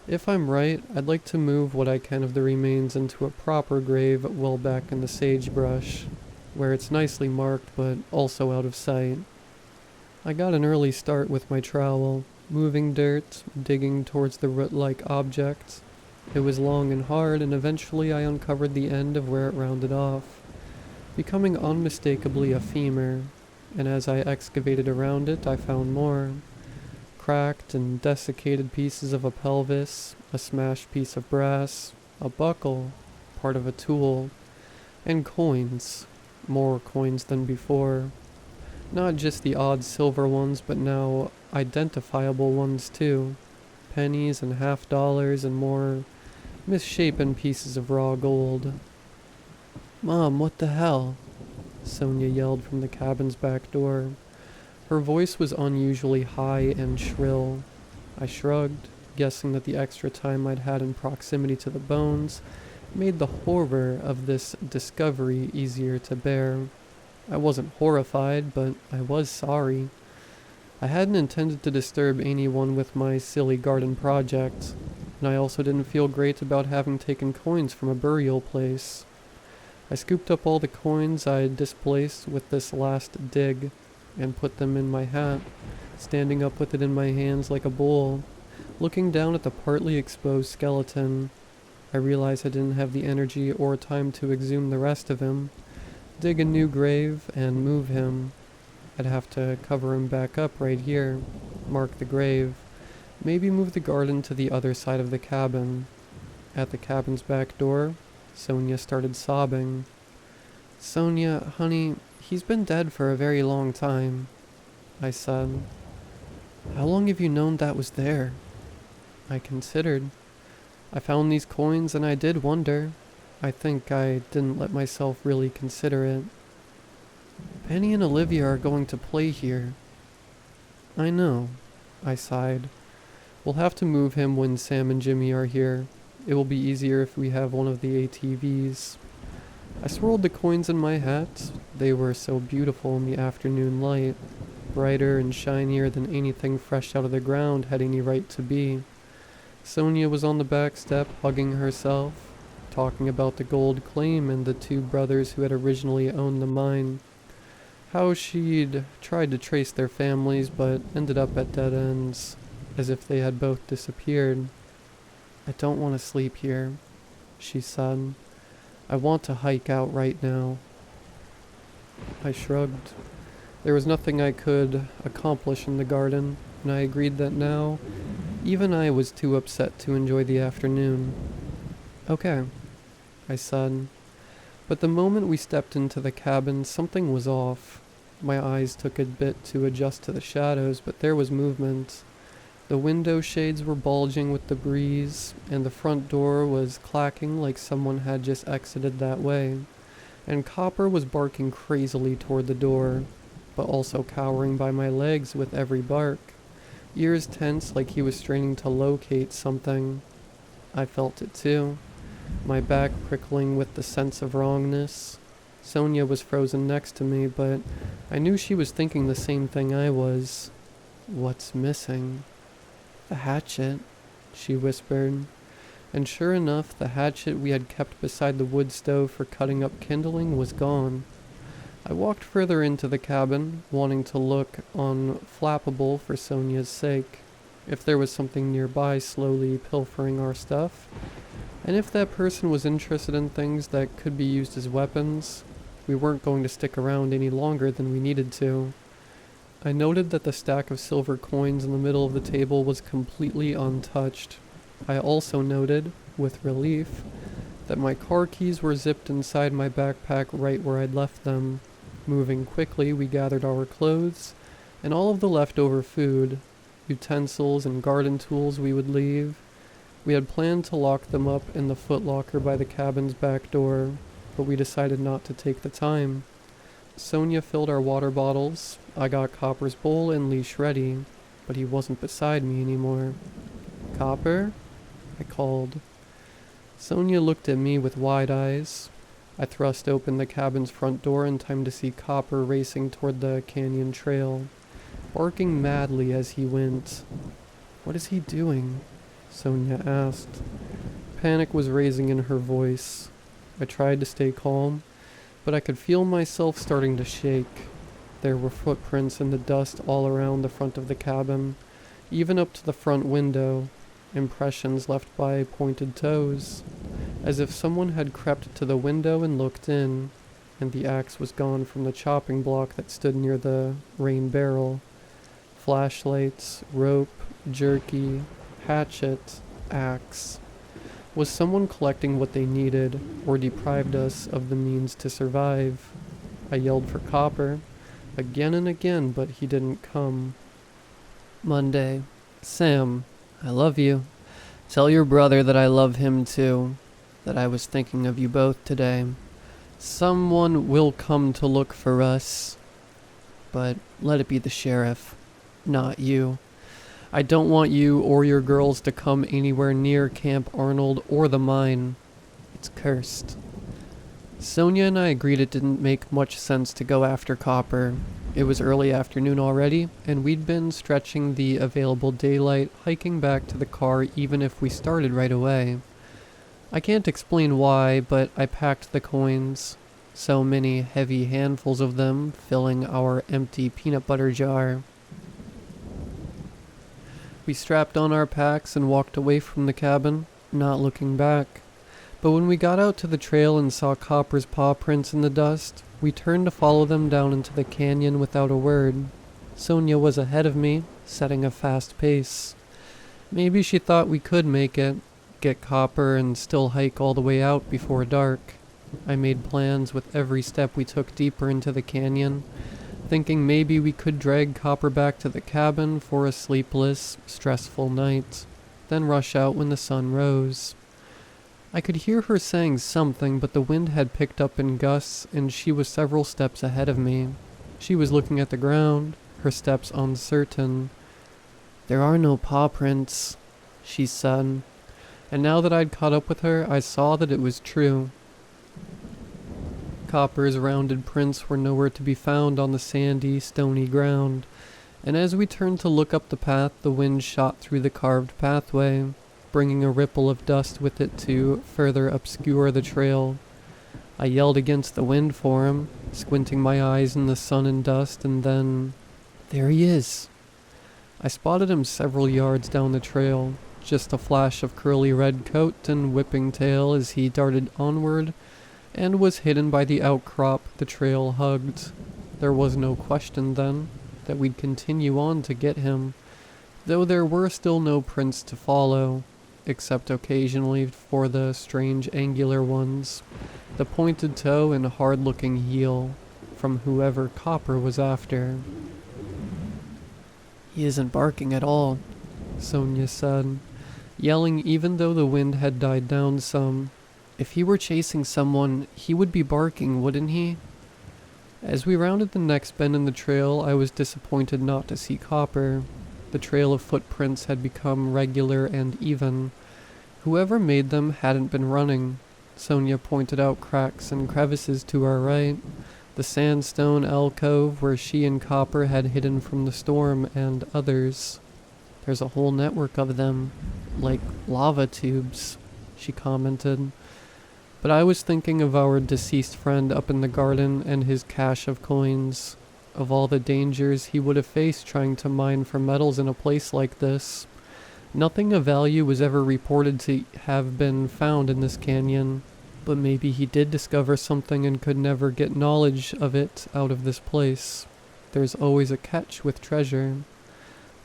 If I'm right, I'd like to move what I can of the remains into a proper grave well back in the sagebrush, where it's nicely marked but also out of sight. I got an early start with my trowel, moving dirt, digging towards the root-like object. It was long and hard, and eventually I uncovered the end of where it rounded off, becoming unmistakably a femur, and as I excavated around it, I found more. Cracked and desiccated pieces of a pelvis, a smashed piece of brass, a buckle, part of a tool, and coins. More coins than before. Not just the odd silver ones, but now identifiable ones too. Pennies and $50 and more misshapen pieces of raw gold. "Mom, what the hell?" Sonia yelled from the cabin's back door. Her voice was unusually high and shrill. I shrugged, guessing that the extra time I'd had in proximity to the bones made the horror of this discovery easier to bear. I wasn't horrified, but I was sorry. I hadn't intended to disturb anyone with my silly garden project, and I also didn't feel great about having taken coins from a burial place. I scooped up all the coins I'd displaced with this last dig, and put them in my hat, standing up with it in my hands like a bowl. Looking down at the partly exposed skeleton, I realized I didn't have the energy or time to exhume the rest of him, dig a new grave, and move him. I'd have to cover him back up right here, mark the grave, maybe move the garden to the other side of the cabin. At the cabin's back door, Sonia started sobbing. "Sonia, honey, he's been dead for a very long time," I said. "How long have you known that was there?" I considered. I found these coins and I did wonder. I think I didn't let myself really consider it. "Penny and Olivia are going to play here." "I know," I sighed. "We'll have to move him when Sam and Jimmy are here. It will be easier if we have one of the ATVs. I swirled the coins in my hat. They were so beautiful in the afternoon light, brighter and shinier than anything fresh out of the ground had any right to be. Sonia was on the back step, hugging herself, talking about the gold claim and the two brothers who had originally owned the mine. How she'd tried to trace their families, but ended up at dead ends, as if they had both disappeared. "I don't want to sleep here," she said. "I want to hike out right now." I shrugged. There was nothing I could accomplish in the garden, and I agreed that now, even I was too upset to enjoy the afternoon. "Okay," I said. But the moment we stepped into the cabin, something was off. My eyes took a bit to adjust to the shadows, but there was movement. The window shades were bulging with the breeze, and the front door was clacking like someone had just exited that way. And Copper was barking crazily toward the door, but also cowering by my legs with every bark, ears tense like he was straining to locate something. I felt it too, my back prickling with the sense of wrongness. Sonia was frozen next to me, but I knew she was thinking the same thing I was. "What's missing?" "The hatchet," she whispered. And sure enough, the hatchet we had kept beside the wood stove for cutting up kindling was gone. I walked further into the cabin, wanting to look unflappable for Sonia's sake. If there was something nearby slowly pilfering our stuff, and if that person was interested in things that could be used as weapons, we weren't going to stick around any longer than we needed to. I noted that the stack of silver coins in the middle of the table was completely untouched. I also noted, with relief, that my car keys were zipped inside my backpack right where I'd left them. Moving quickly, we gathered our clothes and all of the leftover food, utensils and garden tools we would leave. We had planned to lock them up in the footlocker by the cabin's back door, but we decided not to take the time. Sonia filled our water bottles. I got Copper's bowl and leash ready, but he wasn't beside me anymore. "Copper?" I called. Sonia looked at me with wide eyes. I thrust open the cabin's front door in time to see Copper racing toward the canyon trail, barking madly as he went. "What is he doing?" Sonia asked. Panic was raising in her voice. I tried to stay calm, but I could feel myself starting to shake. There were footprints in the dust all around the front of the cabin, even up to the front window, impressions left by pointed toes, as if someone had crept to the window and looked in, and the axe was gone from the chopping block that stood near the rain barrel. Flashlights, rope, jerky, hatchet, axe. Was someone collecting what they needed, or deprived us of the means to survive? I yelled for Copper, again and again, but he didn't come. Monday. "Sam, I love you. Tell your brother that I love him too, that I was thinking of you both today. Someone will come to look for us, but let it be the sheriff, not you. I don't want you or your girls to come anywhere near Camp Arnold or the mine. It's cursed." Sonia and I agreed it didn't make much sense to go after Copper. It was early afternoon already, and we'd been stretching the available daylight, hiking back to the car even if we started right away. I can't explain why, but I packed the coins. So many heavy handfuls of them, filling our empty peanut butter jar. We strapped on our packs and walked away from the cabin, not looking back. But when we got out to the trail and saw Copper's paw prints in the dust, we turned to follow them down into the canyon without a word. Sonia was ahead of me, setting a fast pace. Maybe she thought we could make it, get Copper and still hike all the way out before dark. I made plans with every step we took deeper into the canyon, thinking maybe we could drag Copper back to the cabin for a sleepless, stressful night, then rush out when the sun rose. I could hear her saying something, but the wind had picked up in gusts, and she was several steps ahead of me. She was looking at the ground, her steps uncertain. "There are no paw prints," she said, and now that I'd caught up with her, I saw that it was true. Copper's rounded prints were nowhere to be found on the sandy, stony ground, and as we turned to look up the path, the wind shot through the carved pathway, bringing a ripple of dust with it to further obscure the trail. I yelled against the wind for him, squinting my eyes in the sun and dust, and then... there he is! I spotted him several yards down the trail, just a flash of curly red coat and whipping tail as he darted onward, and was hidden by the outcrop the trail hugged. There was no question, then, that we'd continue on to get him, though there were still no prints to follow, except occasionally for the strange angular ones, the pointed toe and hard-looking heel, from whoever Copper was after. "He isn't barking at all," Sonia said, yelling even though the wind had died down some. "If he were chasing someone, he would be barking, wouldn't he?" As we rounded the next bend in the trail, I was disappointed not to see Copper. The trail of footprints had become regular and even. Whoever made them hadn't been running. Sonia pointed out cracks and crevices to our right, the sandstone alcove where she and Copper had hidden from the storm, and others. "There's a whole network of them, like lava tubes," she commented. But I was thinking of our deceased friend up in the garden and his cache of coins, of all the dangers he would have faced trying to mine for metals in a place like this. Nothing of value was ever reported to have been found in this canyon, but maybe he did discover something and could never get knowledge of it out of this place. There's always a catch with treasure.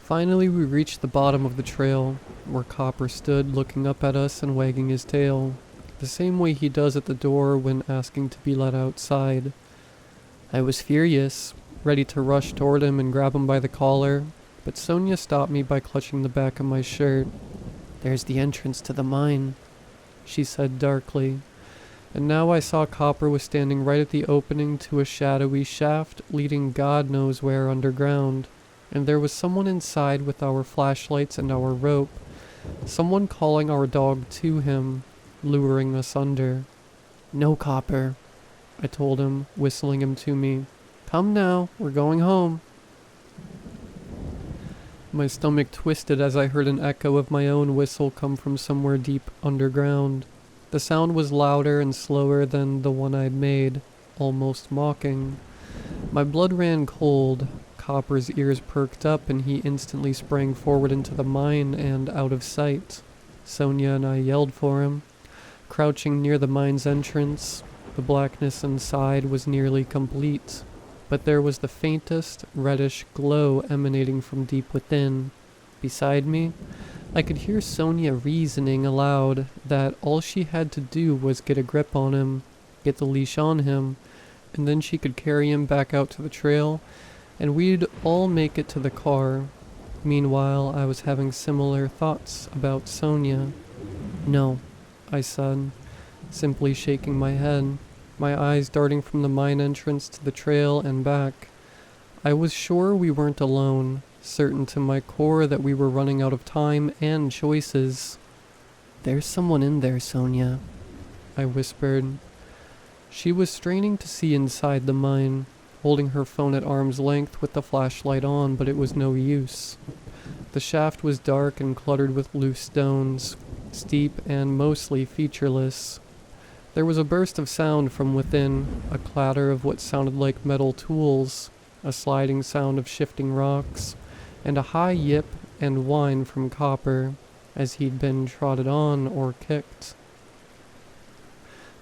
Finally, we reached the bottom of the trail, where Copper stood looking up at us and wagging his tail, the same way he does at the door when asking to be let outside. I was furious, ready to rush toward him and grab him by the collar, but Sonia stopped me by clutching the back of my shirt. "There's the entrance to the mine," she said darkly, and now I saw Copper was standing right at the opening to a shadowy shaft leading God knows where underground, and there was someone inside with our flashlights and our rope, someone calling our dog to him, luring us under. "No, Copper," I told him, whistling him to me. "Come now, we're going home." My stomach twisted as I heard an echo of my own whistle come from somewhere deep underground. The sound was louder and slower than the one I'd made, almost mocking. My blood ran cold. Copper's ears perked up and he instantly sprang forward into the mine and out of sight. Sonia and I yelled for him, crouching near the mine's entrance. The blackness inside was nearly complete, but there was the faintest reddish glow emanating from deep within. Beside me, I could hear Sonia reasoning aloud that all she had to do was get a grip on him, get the leash on him, and then she could carry him back out to the trail, and we'd all make it to the car. Meanwhile, I was having similar thoughts about Sonia. "No," I said, simply shaking my head, my eyes darting from the mine entrance to the trail and back. I was sure we weren't alone, certain to my core that we were running out of time and choices. "There's someone in there, Sonia," I whispered. She was straining to see inside the mine, holding her phone at arm's length with the flashlight on, but it was no use. The shaft was dark and cluttered with loose stones, steep and mostly featureless. There was a burst of sound from within, a clatter of what sounded like metal tools, a sliding sound of shifting rocks, and a high yip and whine from Copper, as he'd been trotted on or kicked.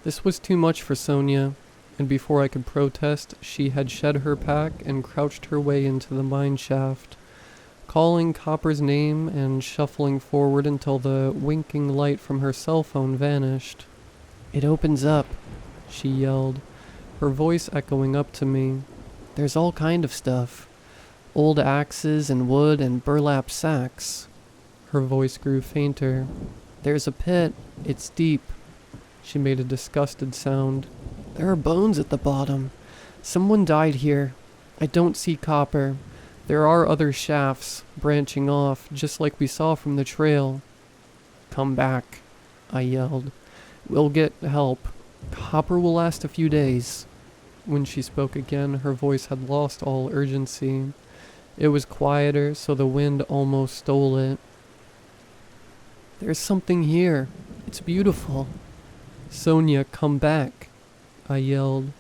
This was too much for Sonia, and before I could protest, she had shed her pack and crouched her way into the mine shaft, calling Copper's name and shuffling forward until the winking light from her cell phone vanished. "It opens up," she yelled, her voice echoing up to me. "There's all kind of stuff. Old axes and wood and burlap sacks." Her voice grew fainter. "There's a pit. It's deep." She made a disgusted sound. "There are bones at the bottom. Someone died here. I don't see Copper. There are other shafts branching off, just like we saw from the trail." "Come back," I yelled. "We'll get help. Copper will last a few days." When she spoke again, her voice had lost all urgency. It was quieter, so the wind almost stole it. "There's something here. It's beautiful." "Sonia, come back," I yelled,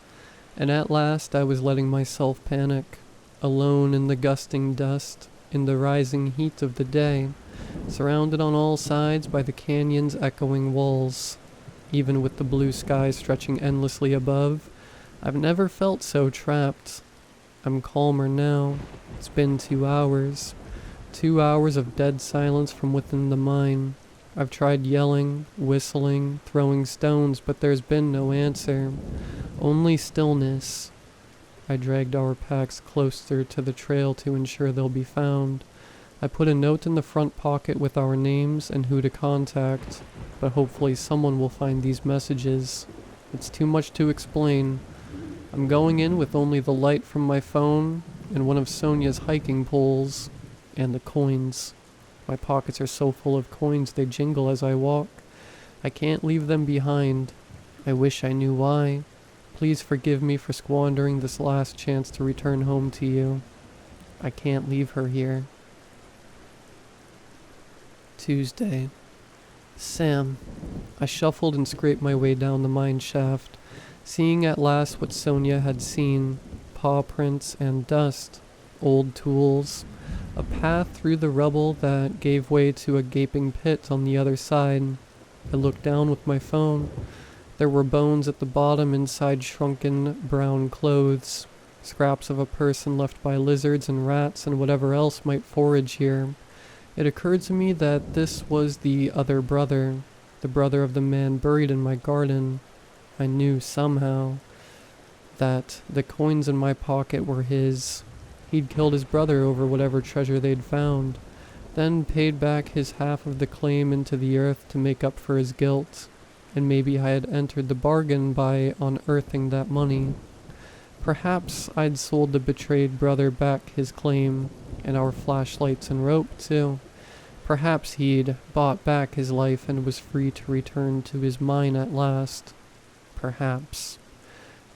and at last I was letting myself panic, alone in the gusting dust, in the rising heat of the day, surrounded on all sides by the canyon's echoing walls. Even with the blue sky stretching endlessly above, I've never felt so trapped. I'm calmer now. It's been 2 hours. 2 hours of dead silence from within the mine. I've tried yelling, whistling, throwing stones, but there's been no answer. Only stillness. I dragged our packs closer to the trail to ensure they'll be found. I put a note in the front pocket with our names and who to contact, but hopefully someone will find these messages. It's too much to explain. I'm going in with only the light from my phone and one of Sonia's hiking poles, and the coins. My pockets are so full of coins they jingle as I walk. I can't leave them behind. I wish I knew why. Please forgive me for squandering this last chance to return home to you. I can't leave her here. Tuesday. Sam. I shuffled and scraped my way down the mine shaft, seeing at last what Sonia had seen: paw prints and dust, old tools, a path through the rubble that gave way to a gaping pit on the other side. I looked down with my phone. There were bones at the bottom inside shrunken brown clothes, scraps of a person left by lizards and rats and whatever else might forage here. It occurred to me that this was the other brother, the brother of the man buried in my garden. I knew somehow that the coins in my pocket were his. He'd killed his brother over whatever treasure they'd found, then paid back his half of the claim into the earth to make up for his guilt, and maybe I had entered the bargain by unearthing that money. Perhaps I'd sold the betrayed brother back his claim, and our flashlights and rope too. Perhaps he'd bought back his life and was free to return to his mine at last. Perhaps.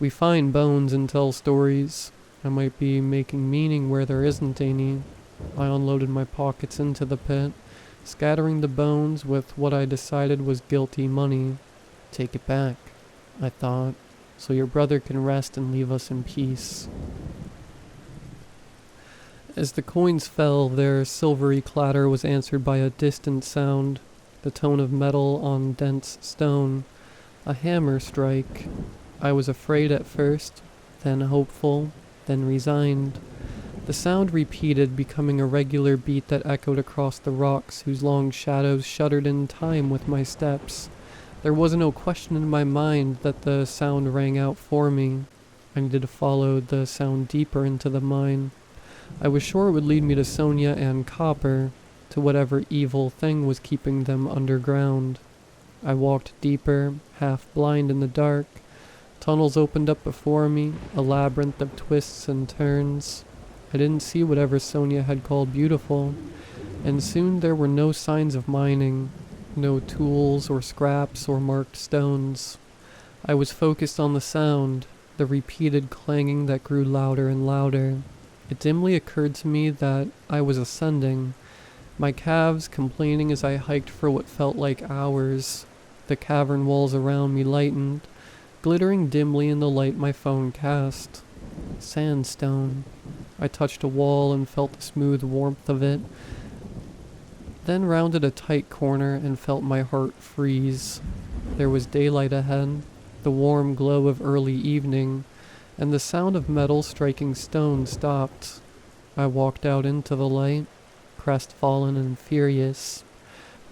We find bones and tell stories. I might be making meaning where there isn't any. I unloaded my pockets into the pit, scattering the bones with what I decided was guilty money. Take it back, I thought, so your brother can rest and leave us in peace. As the coins fell, their silvery clatter was answered by a distant sound, the tone of metal on dense stone, a hammer strike. I was afraid at first, then hopeful, then resigned. The sound repeated, becoming a regular beat that echoed across the rocks whose long shadows shuddered in time with my steps. There was no question in my mind that the sound rang out for me. I needed to follow the sound deeper into the mine. I was sure it would lead me to Sonia and Copper, to whatever evil thing was keeping them underground. I walked deeper, half blind in the dark. Tunnels opened up before me, a labyrinth of twists and turns. I didn't see whatever Sonia had called beautiful, and soon there were no signs of mining, no tools or scraps or marked stones. I was focused on the sound, the repeated clanging that grew louder and louder. It dimly occurred to me that I was ascending, my calves complaining as I hiked for what felt like hours. The cavern walls around me lightened, glittering dimly in the light my phone cast. Sandstone. I touched a wall and felt the smooth warmth of it. then rounded a tight corner and felt my heart freeze. There was daylight ahead, the warm glow of early evening, and the sound of metal striking stone stopped. I walked out into the light, crestfallen and furious.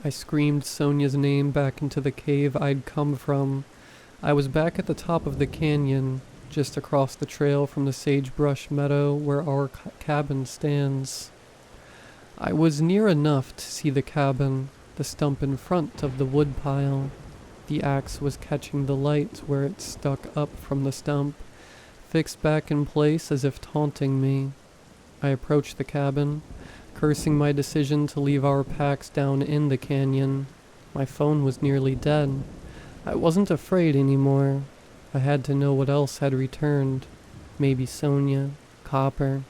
I screamed Sonia's name back into the cave I'd come from. I was back at the top of the canyon, just across the trail from the sagebrush meadow where our cabin stands. I was near enough to see the cabin, the stump in front of the woodpile. The axe was catching the light where it stuck up from the stump, fixed back in place as if taunting me. I approached the cabin, cursing my decision to leave our packs down in the canyon. My phone was nearly dead. I wasn't afraid anymore. I had to know what else had returned. Maybe Sonia, Copper.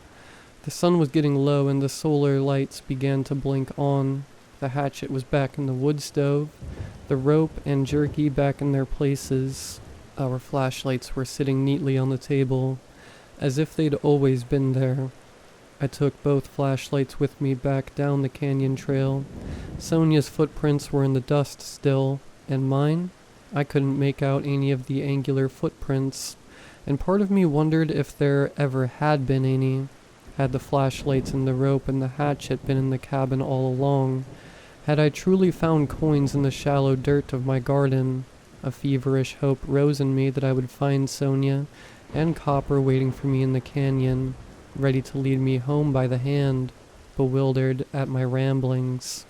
The sun was getting low and the solar lights began to blink on. The hatchet was back in the wood stove, the rope and jerky back in their places. Our flashlights were sitting neatly on the table, as if they'd always been there. I took both flashlights with me back down the canyon trail. Sonia's footprints were in the dust still, and mine? I couldn't make out any of the angular footprints, and part of me wondered if there ever had been any. Had the flashlights and the rope and the hatchet been in the cabin all along? Had I truly found coins in the shallow dirt of my garden? A feverish hope rose in me that I would find Sonia and Copper waiting for me in the canyon, ready to lead me home by the hand, bewildered at my ramblings.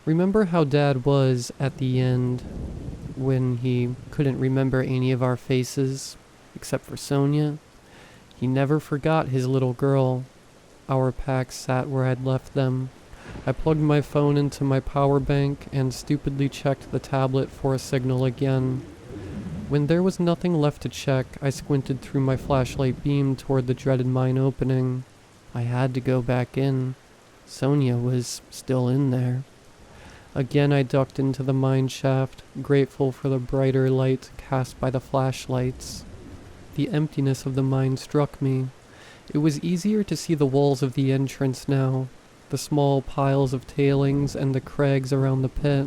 Remember how Dad was at the end, when he couldn't remember any of our faces, except for Sonia? He never forgot his little girl. Our packs sat where I'd left them. I plugged my phone into my power bank and stupidly checked the tablet for a signal again. When there was nothing left to check, I squinted through my flashlight beam toward the dreaded mine opening. I had to go back in. Sonia was still in there. Again I ducked into the mine shaft, grateful for the brighter light cast by the flashlights. The emptiness of the mine struck me. It was easier to see the walls of the entrance now, the small piles of tailings and the crags around the pit.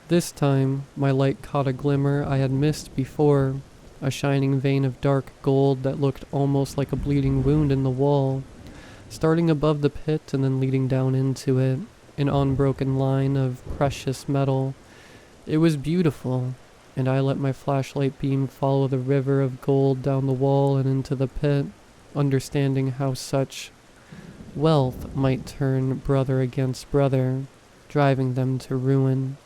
This time, my light caught a glimmer I had missed before, a shining vein of dark gold that looked almost like a bleeding wound in the wall, starting above the pit and then leading down into it, an unbroken line of precious metal. It was beautiful, and I let my flashlight beam follow the river of gold down the wall and into the pit, understanding how such wealth might turn brother against brother, driving them to ruin.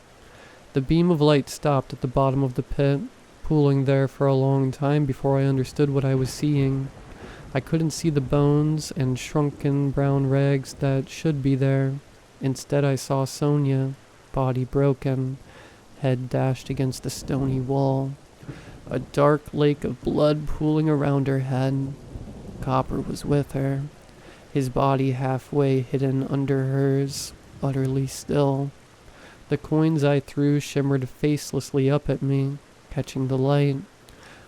The beam of light stopped at the bottom of the pit, pooling there for a long time before I understood what I was seeing. I couldn't see the bones and shrunken brown rags that should be there. Instead I saw Sonia, body broken, head dashed against the stony wall, a dark lake of blood pooling around her head. Copper was with her, his body halfway hidden under hers, utterly still. The coins I threw shimmered facelessly up at me, catching the light.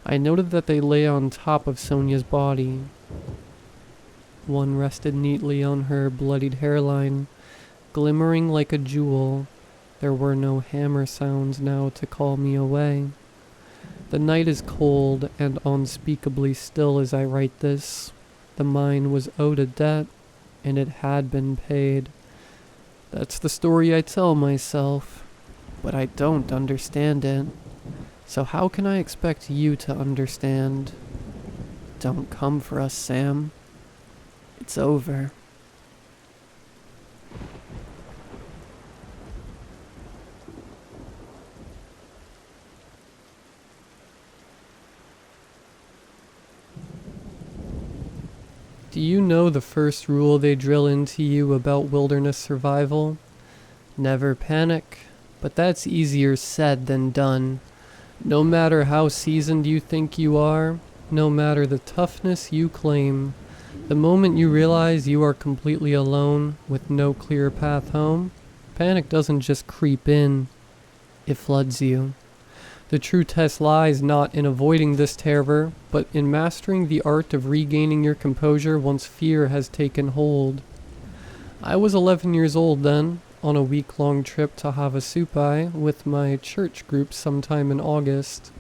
I noted that they lay on top of Sonia's body. One rested neatly on her bloodied hairline, glimmering like a jewel. There were no hammer sounds now to call me away. The night is cold and unspeakably still as I write this. The mine was owed a debt, and it had been paid. That's the story I tell myself, but I don't understand it. So how can I expect you to understand? Don't come for us, Sam. It's over. Do you know the first rule they drill into you about wilderness survival? Never panic, but that's easier said than done. No matter how seasoned you think you are, no matter the toughness you claim, the moment you realize you are completely alone with no clear path home, panic doesn't just creep in, it floods you. The true test lies not in avoiding this terror, but in mastering the art of regaining your composure once fear has taken hold. I was 11 years old then, on a week-long trip to Havasupai with my church group sometime in August.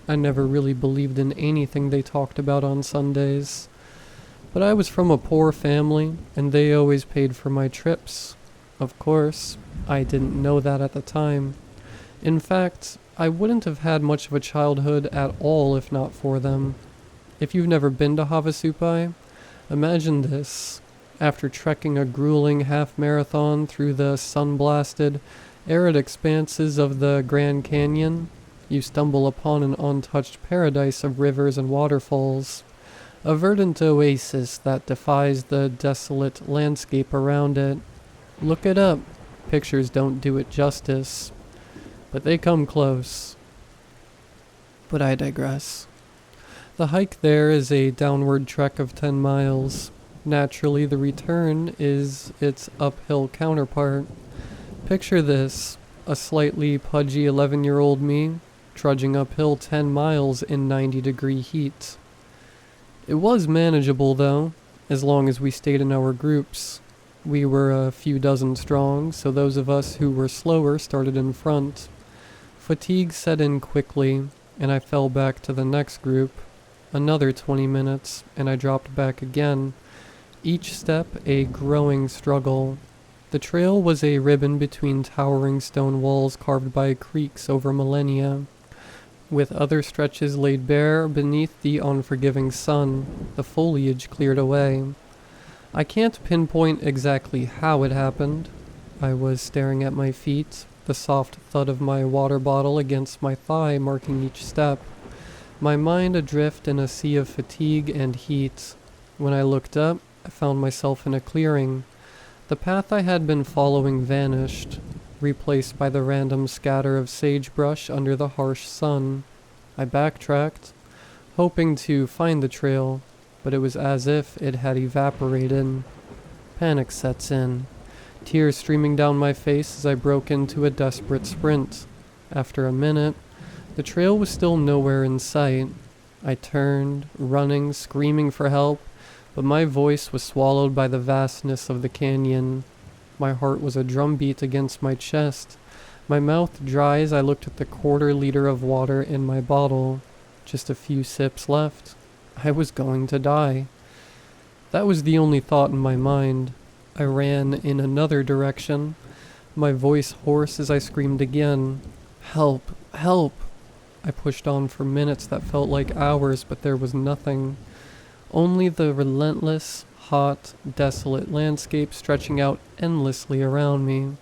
I never really believed in anything they talked about on Sundays. But I was from a poor family, and they always paid for my trips. Of course, I didn't know that at the time. In fact, I wouldn't have had much of a childhood at all if not for them. If you've never been to Havasupai, imagine this. After trekking a grueling half-marathon through the sun-blasted, arid expanses of the Grand Canyon, you stumble upon an untouched paradise of rivers and waterfalls. A verdant oasis that defies the desolate landscape around it. Look it up. Pictures don't do it justice. But they come close. But I digress. The hike there is a downward trek of 10 miles. Naturally, the return is its uphill counterpart. Picture this, a slightly pudgy 11-year-old me, trudging uphill 10 miles in 90-degree heat. It was manageable, though, as long as we stayed in our groups. We were a few dozen strong, so those of us who were slower started in front. Fatigue set in quickly, and I fell back to the next group. Another 20 minutes, and I dropped back again. Each step a growing struggle. The trail was a ribbon between towering stone walls carved by creeks over millennia, with other stretches laid bare beneath the unforgiving sun, the foliage cleared away. I can't pinpoint exactly how it happened. I was staring at my feet, the soft thud of my water bottle against my thigh marking each step, my mind adrift in a sea of fatigue and heat. When I looked up, I found myself in a clearing. The path I had been following vanished, replaced by the random scatter of sagebrush under the harsh sun. I backtracked, hoping to find the trail, but it was as if it had evaporated. Panic sets in, tears streaming down my face as I broke into a desperate sprint. After a minute, the trail was still nowhere in sight. I turned, running, screaming for help, but my voice was swallowed by the vastness of the canyon. My heart was a drumbeat against my chest. My mouth dry as I looked at the quarter-liter of water in my bottle. Just a few sips left. I was going to die. That was the only thought in my mind. I ran in another direction, my voice hoarse as I screamed again. Help! Help! I pushed on for minutes that felt like hours, but there was nothing. Only the relentless, hot, desolate landscape stretching out endlessly around me.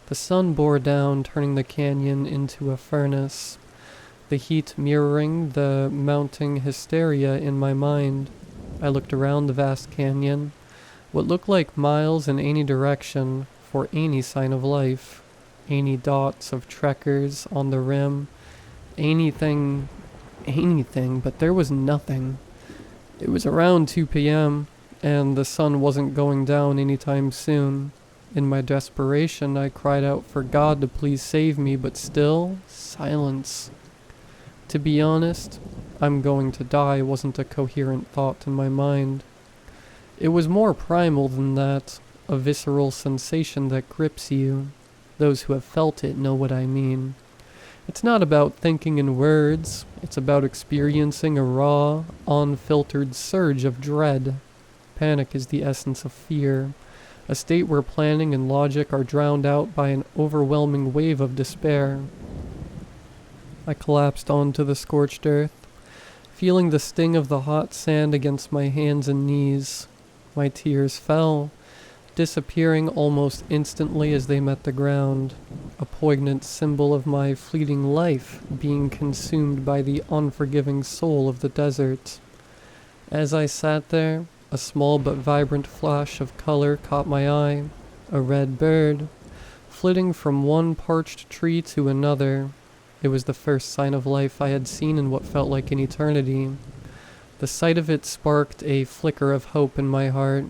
The sun bore down, turning the canyon into a furnace, the heat mirroring the mounting hysteria in my mind. I looked around the vast canyon, what looked like miles in any direction, for any sign of life, any dots of trekkers on the rim, anything, but there was nothing. It was around 2 p.m., and the sun wasn't going down anytime soon. In my desperation, I cried out for God to please save me, but still, silence. To be honest, I'm going to die wasn't a coherent thought in my mind. It was more primal than that, a visceral sensation that grips you. Those who have felt it know what I mean. It's not about thinking in words, it's about experiencing a raw, unfiltered surge of dread. Panic is the essence of fear, a state where planning and logic are drowned out by an overwhelming wave of despair. I collapsed onto the scorched earth, feeling the sting of the hot sand against my hands and knees. My tears fell, disappearing almost instantly as they met the ground, a poignant symbol of my fleeting life being consumed by the unforgiving soul of the desert. As I sat there, a small but vibrant flash of color caught my eye, a red bird, flitting from one parched tree to another. It was the first sign of life I had seen in what felt like an eternity. The sight of it sparked a flicker of hope in my heart.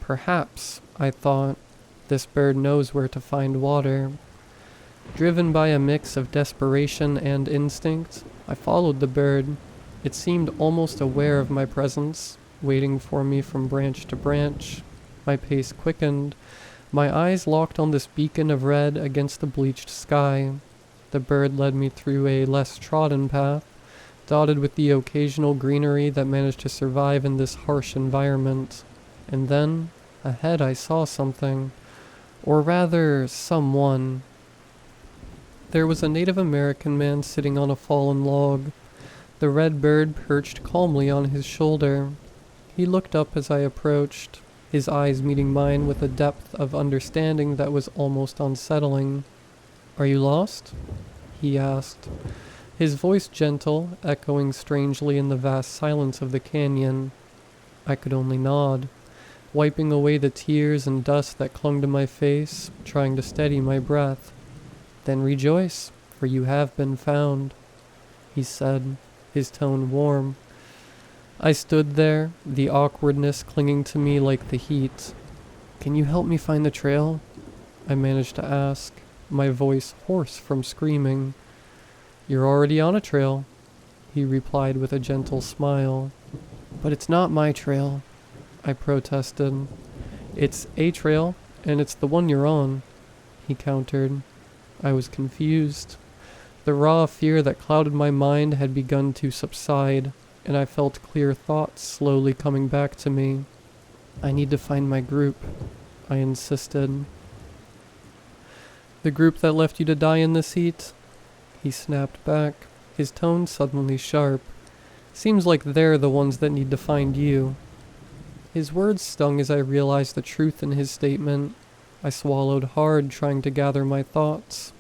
Perhaps, I thought, this bird knows where to find water. Driven by a mix of desperation and instinct, I followed the bird. It seemed almost aware of my presence, waiting for me from branch to branch. My pace quickened, My eyes locked on this beacon of red against the bleached sky. The bird led me through a less trodden path, dotted with the occasional greenery that managed to survive in this harsh environment. And then, ahead I saw something. Or rather, someone. There was a Native American man sitting on a fallen log. The red bird perched calmly on his shoulder. He looked up as I approached, his eyes meeting mine with a depth of understanding that was almost unsettling. "Are you lost?" he asked, his voice gentle, echoing strangely in the vast silence of the canyon. I could only nod, wiping away the tears and dust that clung to my face, trying to steady my breath. "Then rejoice, for you have been found," he said, his tone warm. I stood there, the awkwardness clinging to me like the heat. "Can you help me find the trail?" I managed to ask, my voice hoarse from screaming. "You're already on a trail," he replied with a gentle smile. "But it's not my trail," I protested. "It's a trail, and it's the one you're on," he countered. I was confused. The raw fear that clouded my mind had begun to subside, and I felt clear thoughts slowly coming back to me. "I need to find my group," I insisted. "The group that left you to die in this heat?" He snapped back, his tone suddenly sharp. "Seems like they're the ones that need to find you." His words stung as I realized the truth in his statement. I swallowed hard, trying to gather my thoughts.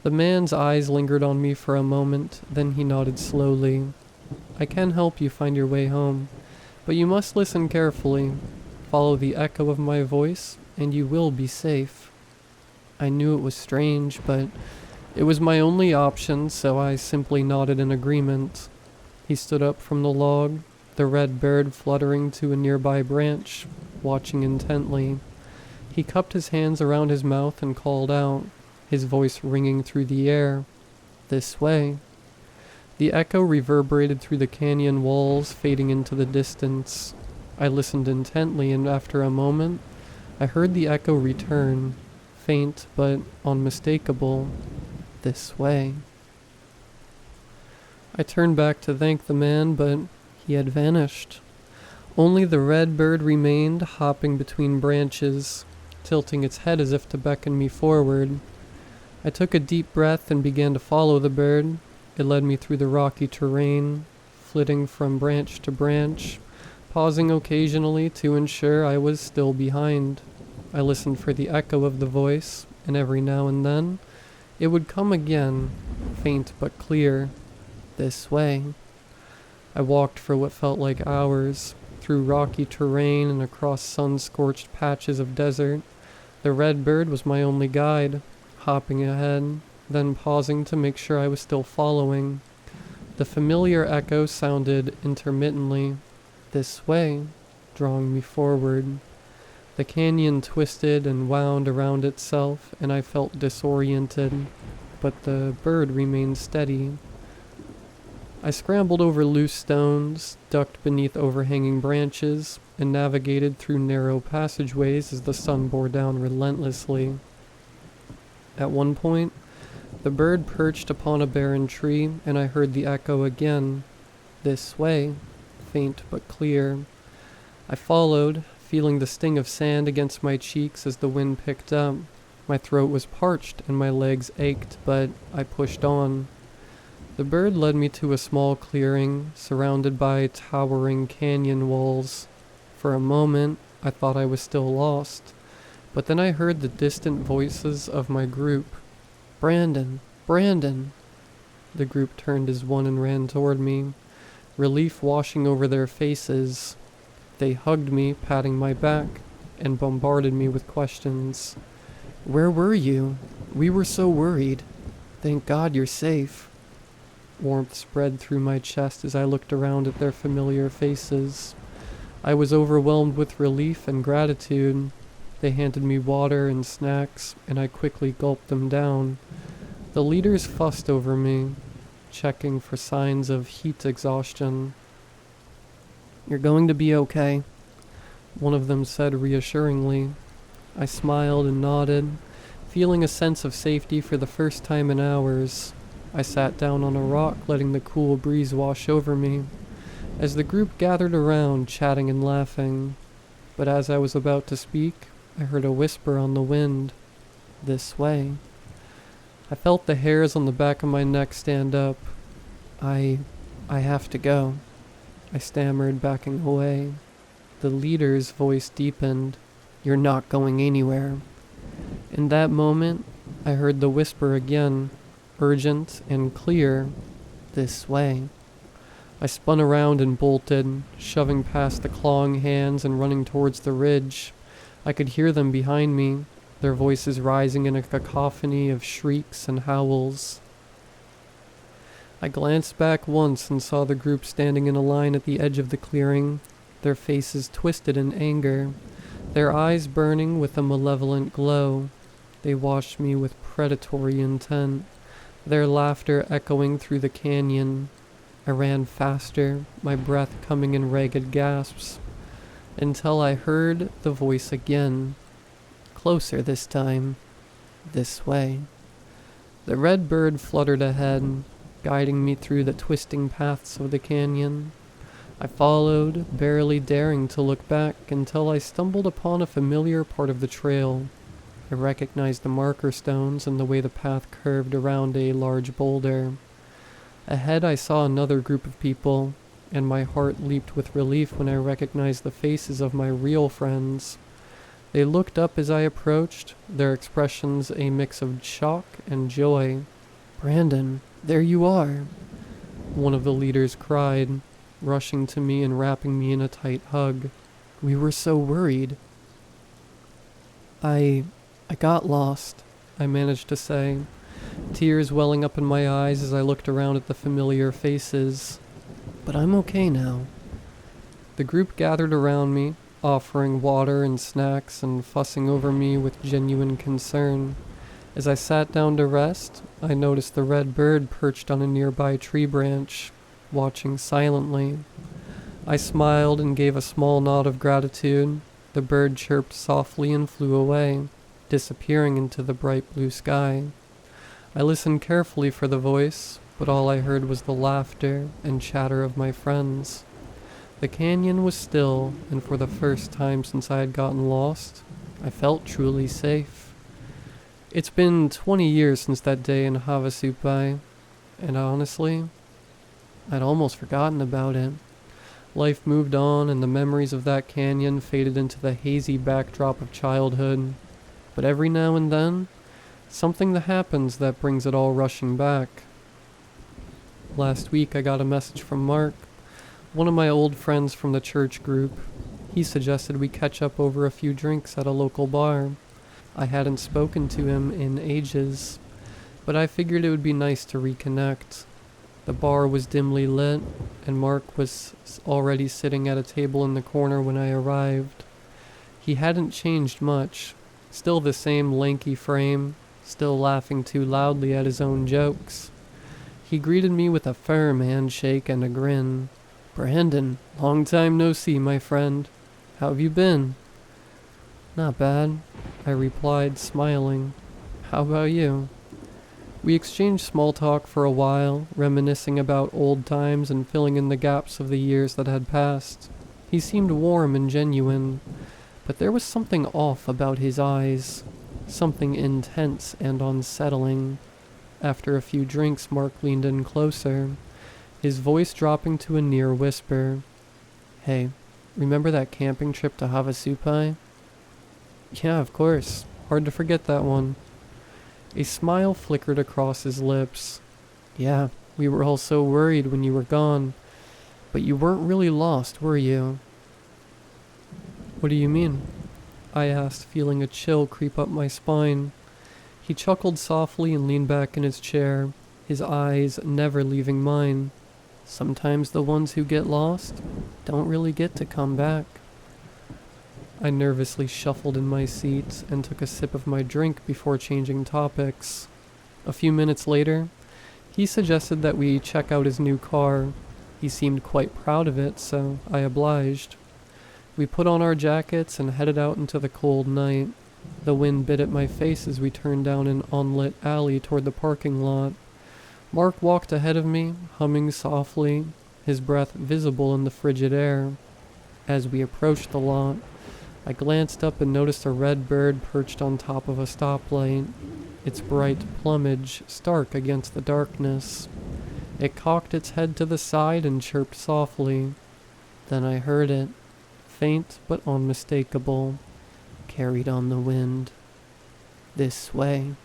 The man's eyes lingered on me for a moment, then he nodded slowly. "I can help you find your way home, but you must listen carefully. Follow the echo of my voice, and you will be safe." I knew it was strange, but it was my only option, so I simply nodded in agreement. He stood up from the log, the red bird fluttering to a nearby branch, watching intently. He cupped his hands around his mouth and called out, his voice ringing through the air. "This way." The echo reverberated through the canyon walls, fading into the distance. I listened intently, and after a moment, I heard the echo return, faint but unmistakable. "This way." I turned back to thank the man, but he had vanished. Only the red bird remained, hopping between branches, tilting its head as if to beckon me forward. I took a deep breath and began to follow the bird. It led me through the rocky terrain, flitting from branch to branch, pausing occasionally to ensure I was still behind. I listened for the echo of the voice, and every now and then, it would come again, faint but clear. "This way." I walked for what felt like hours, through rocky terrain and across sun-scorched patches of desert. The red bird was my only guide, hopping ahead, then pausing to make sure I was still following. The familiar echo sounded intermittently, "This way," drawing me forward. The canyon twisted and wound around itself, and I felt disoriented, but the bird remained steady. I scrambled over loose stones, ducked beneath overhanging branches, and navigated through narrow passageways as the sun bore down relentlessly. At one point, the bird perched upon a barren tree, and I heard the echo again. "This way," faint but clear. I followed, feeling the sting of sand against my cheeks as the wind picked up. My throat was parched and my legs ached, but I pushed on. The bird led me to a small clearing, surrounded by towering canyon walls. For a moment, I thought I was still lost, but then I heard the distant voices of my group. "Brandon! Brandon!" The group turned as one and ran toward me, relief washing over their faces. They hugged me, patting my back, and bombarded me with questions. "Where were you? We were so worried. Thank God you're safe." Warmth spread through my chest as I looked around at their familiar faces. I was overwhelmed with relief and gratitude. They handed me water and snacks, and I quickly gulped them down. The leaders fussed over me, checking for signs of heat exhaustion. "You're going to be okay," one of them said reassuringly. I smiled and nodded, feeling a sense of safety for the first time in hours. I sat down on a rock, letting the cool breeze wash over me, as the group gathered around, chatting and laughing. But as I was about to speak, I heard a whisper on the wind. This way. I felt the hairs on the back of my neck stand up. I have to go, I stammered, backing away. The leader's voice deepened. You're not going anywhere. In that moment, I heard the whisper again, urgent and clear. This way. I spun around and bolted, shoving past the clawing hands and running towards the ridge. I could hear them behind me, their voices rising in a cacophony of shrieks and howls. I glanced back once and saw the group standing in a line at the edge of the clearing, their faces twisted in anger, their eyes burning with a malevolent glow. They watched me with predatory intent, their laughter echoing through the canyon. I ran faster, my breath coming in ragged gasps, until I heard the voice again, closer this time, this way. The red bird fluttered ahead, guiding me through the twisting paths of the canyon. I followed, barely daring to look back, until I stumbled upon a familiar part of the trail. I recognized the marker stones and the way the path curved around a large boulder. Ahead I saw another group of people, and my heart leaped with relief when I recognized the faces of my real friends. They looked up as I approached, their expressions a mix of shock and joy. Brandon, there you are, one of the leaders cried, rushing to me and wrapping me in a tight hug. We were so worried. I got lost, I managed to say, tears welling up in my eyes as I looked around at the familiar faces. But I'm okay now. The group gathered around me, offering water and snacks and fussing over me with genuine concern. As I sat down to rest, I noticed the red bird perched on a nearby tree branch, watching silently. I smiled and gave a small nod of gratitude. The bird chirped softly and flew away, disappearing into the bright blue sky. I listened carefully for the voice, but all I heard was the laughter and chatter of my friends. The canyon was still, and for the first time since I had gotten lost, I felt truly safe. It's been 20 years since that day in Havasupai, and honestly, I'd almost forgotten about it. Life moved on, and the memories of that canyon faded into the hazy backdrop of childhood. But every now and then, something that happens that brings it all rushing back. Last week I got a message from Mark, one of my old friends from the church group. He suggested we catch up over a few drinks at a local bar. I hadn't spoken to him in ages, but I figured it would be nice to reconnect. The bar was dimly lit, and Mark was already sitting at a table in the corner when I arrived. He hadn't changed much, still the same lanky frame, still laughing too loudly at his own jokes. He greeted me with a firm handshake and a grin. Brandon, long time no see, my friend. How have you been? Not bad, I replied, smiling. How about you? We exchanged small talk for a while, reminiscing about old times and filling in the gaps of the years that had passed. He seemed warm and genuine, but there was something off about his eyes, something intense and unsettling. After a few drinks, Mark leaned in closer, his voice dropping to a near whisper. Hey, remember that camping trip to Havasupai? Yeah, of course. Hard to forget that one. A smile flickered across his lips. Yeah, we were all so worried when you were gone. But you weren't really lost, were you? What do you mean? I asked, feeling a chill creep up my spine. He chuckled softly and leaned back in his chair, his eyes never leaving mine. Sometimes the ones who get lost don't really get to come back. I nervously shuffled in my seat and took a sip of my drink before changing topics. A few minutes later, he suggested that we check out his new car. He seemed quite proud of it, so I obliged. We put on our jackets and headed out into the cold night. The wind bit at my face as we turned down an unlit alley toward the parking lot. Mark walked ahead of me, humming softly, his breath visible in the frigid air. As we approached the lot, I glanced up and noticed a red bird perched on top of a stoplight, its bright plumage stark against the darkness. It cocked its head to the side and chirped softly. Then I heard it, faint but unmistakable, carried on the wind. This way.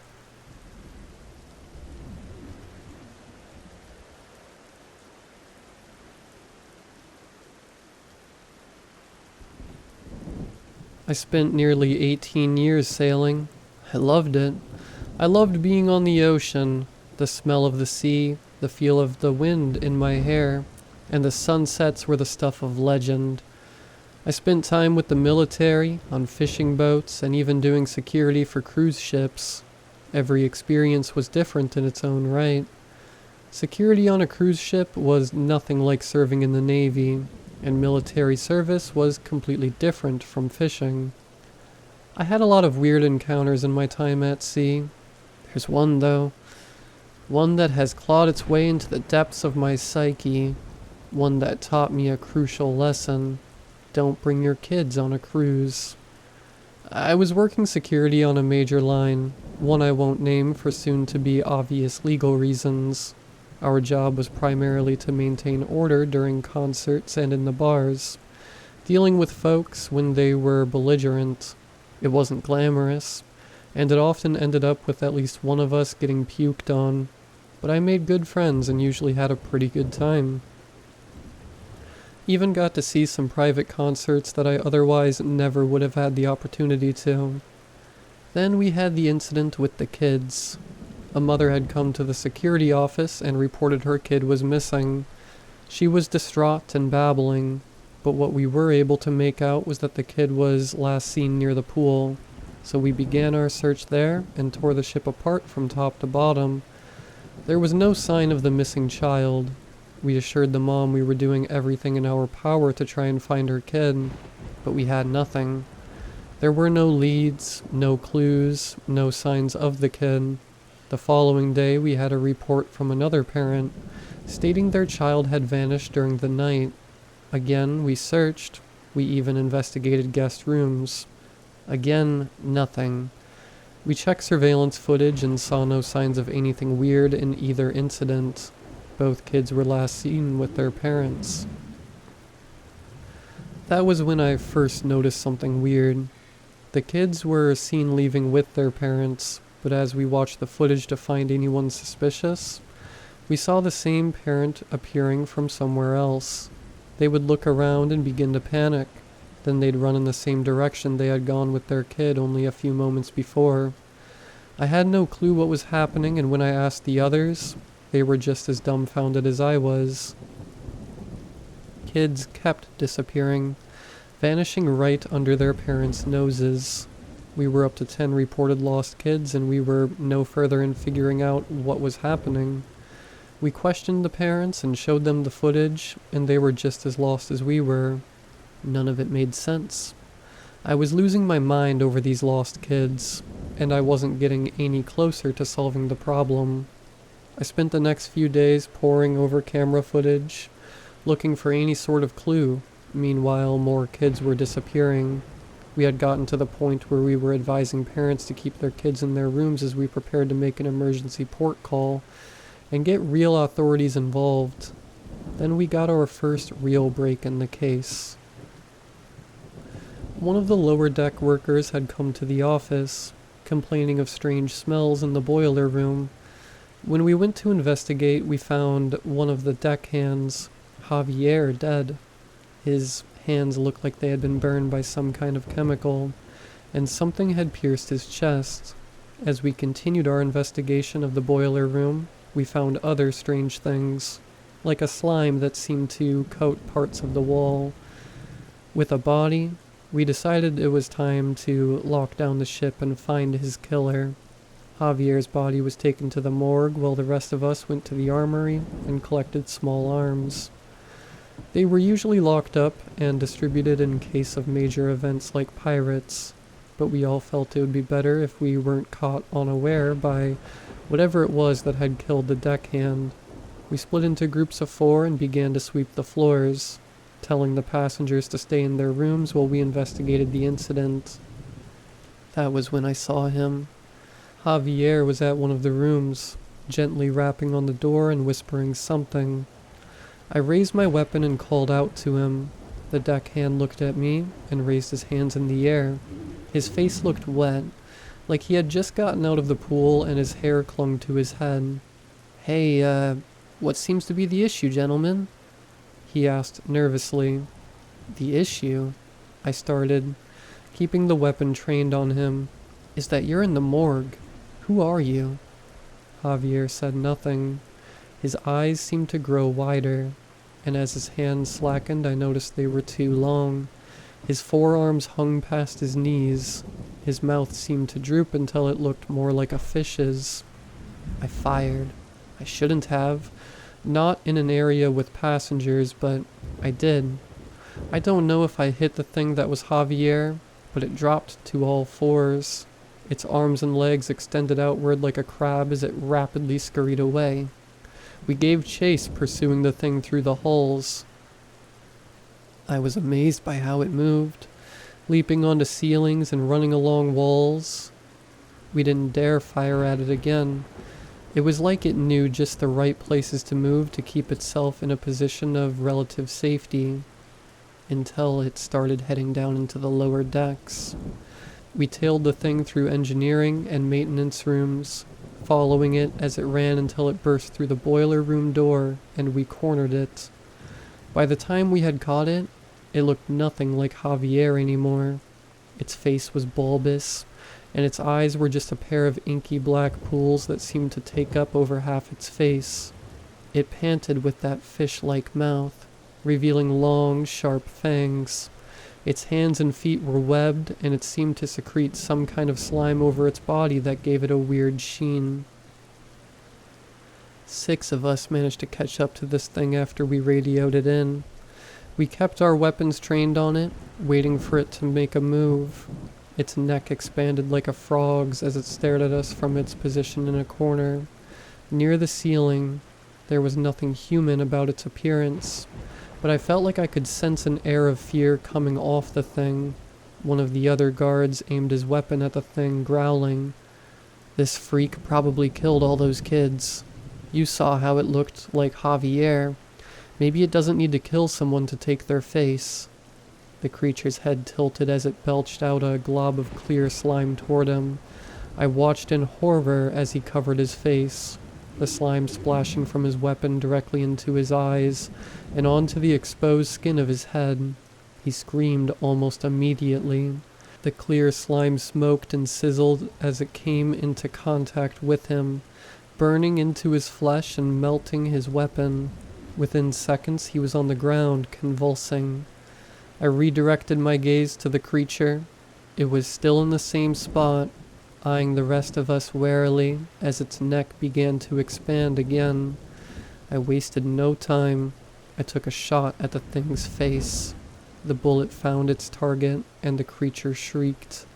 I spent nearly 18 years sailing. I loved it. I loved being on the ocean, the smell of the sea, the feel of the wind in my hair, and the sunsets were the stuff of legend. I spent time with the military, on fishing boats, and even doing security for cruise ships. Every experience was different in its own right. Security on a cruise ship was nothing like serving in the Navy, and military service was completely different from fishing. I had a lot of weird encounters in my time at sea. There's one, though. One that has clawed its way into the depths of my psyche. One that taught me a crucial lesson. Don't bring your kids on a cruise. I was working security on a major line, one I won't name for soon-to-be obvious legal reasons. Our job was primarily to maintain order during concerts and in the bars, dealing with folks when they were belligerent. It wasn't glamorous, and it often ended up with at least one of us getting puked on, but I made good friends and usually had a pretty good time. Even got to see some private concerts that I otherwise never would have had the opportunity to. Then we had the incident with the kids. A mother had come to the security office and reported her kid was missing. She was distraught and babbling, but what we were able to make out was that the kid was last seen near the pool. So we began our search there and tore the ship apart from top to bottom. There was no sign of the missing child. We assured the mom we were doing everything in our power to try and find her kid, but we had nothing. There were no leads, no clues, no signs of the kid. The following day we had a report from another parent, stating their child had vanished during the night. Again, we searched. We even investigated guest rooms. Again, nothing. We checked surveillance footage and saw no signs of anything weird in either incident. Both kids were last seen with their parents. That was when I first noticed something weird. The kids were seen leaving with their parents, but as we watched the footage to find anyone suspicious, we saw the same parent appearing from somewhere else. They would look around and begin to panic. Then they'd run in the same direction they had gone with their kid only a few moments before. I had no clue what was happening, and when I asked the others, they were just as dumbfounded as I was. Kids kept disappearing, vanishing right under their parents' noses. We were up to 10 reported lost kids, and we were no further in figuring out what was happening. We questioned the parents and showed them the footage, and they were just as lost as we were. None of it made sense. I was losing my mind over these lost kids, and I wasn't getting any closer to solving the problem. I spent the next few days poring over camera footage, looking for any sort of clue. Meanwhile, more kids were disappearing. We had gotten to the point where we were advising parents to keep their kids in their rooms as we prepared to make an emergency port call and get real authorities involved. Then we got our first real break in the case. One of the lower deck workers had come to the office, complaining of strange smells in the boiler room. When we went to investigate, we found one of the deckhands, Javier, dead. His hands looked like they had been burned by some kind of chemical, and something had pierced his chest. As we continued our investigation of the boiler room, we found other strange things, like a slime that seemed to coat parts of the wall. With a body, we decided it was time to lock down the ship and find his killer. Javier's body was taken to the morgue while the rest of us went to the armory and collected small arms. They were usually locked up and distributed in case of major events like pirates, but we all felt it would be better if we weren't caught unaware by whatever it was that had killed the deckhand. We split into groups of 4 and began to sweep the floors, telling the passengers to stay in their rooms while we investigated the incident. That was when I saw him. Javier was at one of the rooms, gently rapping on the door and whispering something. I raised my weapon and called out to him. The deckhand looked at me and raised his hands in the air. His face looked wet, like he had just gotten out of the pool, and his hair clung to his head. "Hey, what seems to be the issue, gentlemen?" he asked nervously. "The issue?" I started, keeping the weapon trained on him. "Is that you're in the morgue. Who are you?" Javier said nothing. His eyes seemed to grow wider, and as his hands slackened, I noticed they were too long. His forearms hung past his knees. His mouth seemed to droop until it looked more like a fish's. I fired. I shouldn't have. Not in an area with passengers, but I did. I don't know if I hit the thing that was Javier, but it dropped to all 4s. Its arms and legs extended outward like a crab as it rapidly scurried away. We gave chase, pursuing the thing through the halls. I was amazed by how it moved, leaping onto ceilings and running along walls. We didn't dare fire at it again. It was like it knew just the right places to move to keep itself in a position of relative safety, until it started heading down into the lower decks. We tailed the thing through engineering and maintenance rooms, following it as it ran until it burst through the boiler room door, and we cornered it. By the time we had caught it, it looked nothing like Javier anymore. Its face was bulbous, and its eyes were just a pair of inky black pools that seemed to take up over half its face. It panted with that fish-like mouth, revealing long, sharp fangs. Its hands and feet were webbed, and it seemed to secrete some kind of slime over its body that gave it a weird sheen. 6 of us managed to catch up to this thing after we radioed it in. We kept our weapons trained on it, waiting for it to make a move. Its neck expanded like a frog's as it stared at us from its position in a corner. Near the ceiling, there was nothing human about its appearance, but I felt like I could sense an air of fear coming off the thing. One of the other guards aimed his weapon at the thing, growling. "This freak probably killed all those kids. You saw how it looked like Javier. Maybe it doesn't need to kill someone to take their face." The creature's head tilted as it belched out a glob of clear slime toward him. I watched in horror as he covered his face, the slime splashing from his weapon directly into his eyes and onto the exposed skin of his head. He screamed almost immediately. The clear slime smoked and sizzled as it came into contact with him, burning into his flesh and melting his weapon. Within seconds, he was on the ground, convulsing. I redirected my gaze to the creature. It was still in the same spot, eyeing the rest of us warily as its neck began to expand again. I wasted no time. I took a shot at the thing's face. The bullet found its target, and the creature shrieked,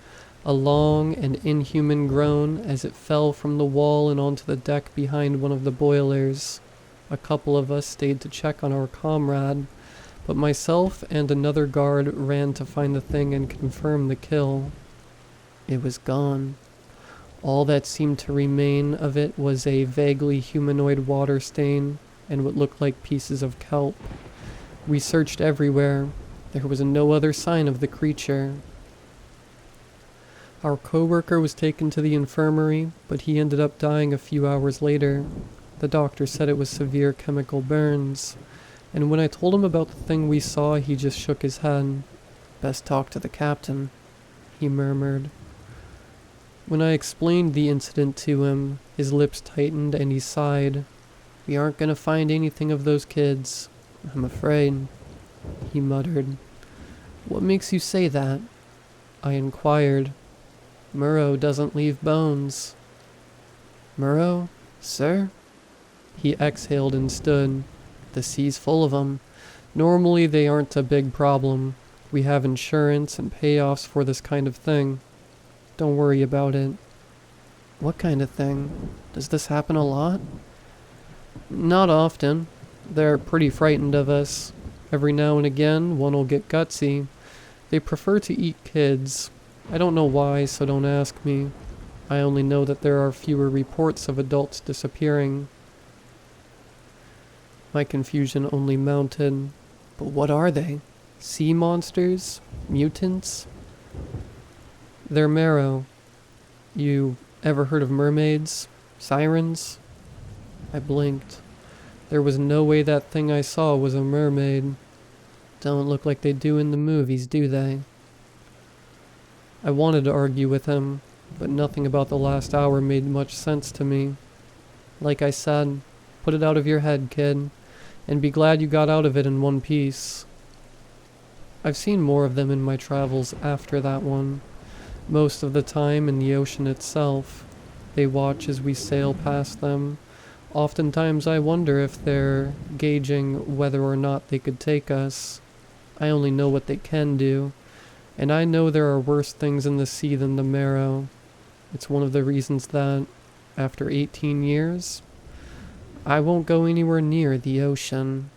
a long and inhuman groan as it fell from the wall and onto the deck behind one of the boilers. A couple of us stayed to check on our comrade, but myself and another guard ran to find the thing and confirm the kill. It was gone. All that seemed to remain of it was a vaguely humanoid water stain and what looked like pieces of kelp. We searched everywhere. There was no other sign of the creature. Our coworker was taken to the infirmary, but he ended up dying a few hours later. The doctor said it was severe chemical burns, and when I told him about the thing we saw, he just shook his head. "Best talk to the captain," he murmured. When I explained the incident to him, his lips tightened and he sighed. "We aren't going to find anything of those kids, I'm afraid," he muttered. "What makes you say that?" I inquired. "Marrow doesn't leave bones." "Marrow, sir?" He exhaled and stood. "The sea's full of 'em. Normally they aren't a big problem. We have insurance and payoffs for this kind of thing. Don't worry about it. What kind of thing? Does this happen a lot? Not often. They're pretty frightened of us. Every now and again, one will get gutsy. They prefer to eat kids. I don't know why, so don't ask me. I only know that there are fewer reports of adults disappearing. My confusion only mounted. But what are they? Sea monsters? Mutants? They're marrow. You ever heard of mermaids? Sirens? I blinked. There was no way that thing I saw was a mermaid. Don't look like they do in the movies, do they? I wanted to argue with him, but nothing about the last hour made much sense to me. Like I said, put it out of your head, kid, and be glad you got out of it in one piece. I've seen more of them in my travels after that one, most of the time in the ocean itself. They watch as we sail past them. Oftentimes I wonder if they're gauging whether or not they could take us. I only know what they can do, and I know there are worse things in the sea than the marrow. It's one of the reasons that, after 18 years, I won't go anywhere near the ocean.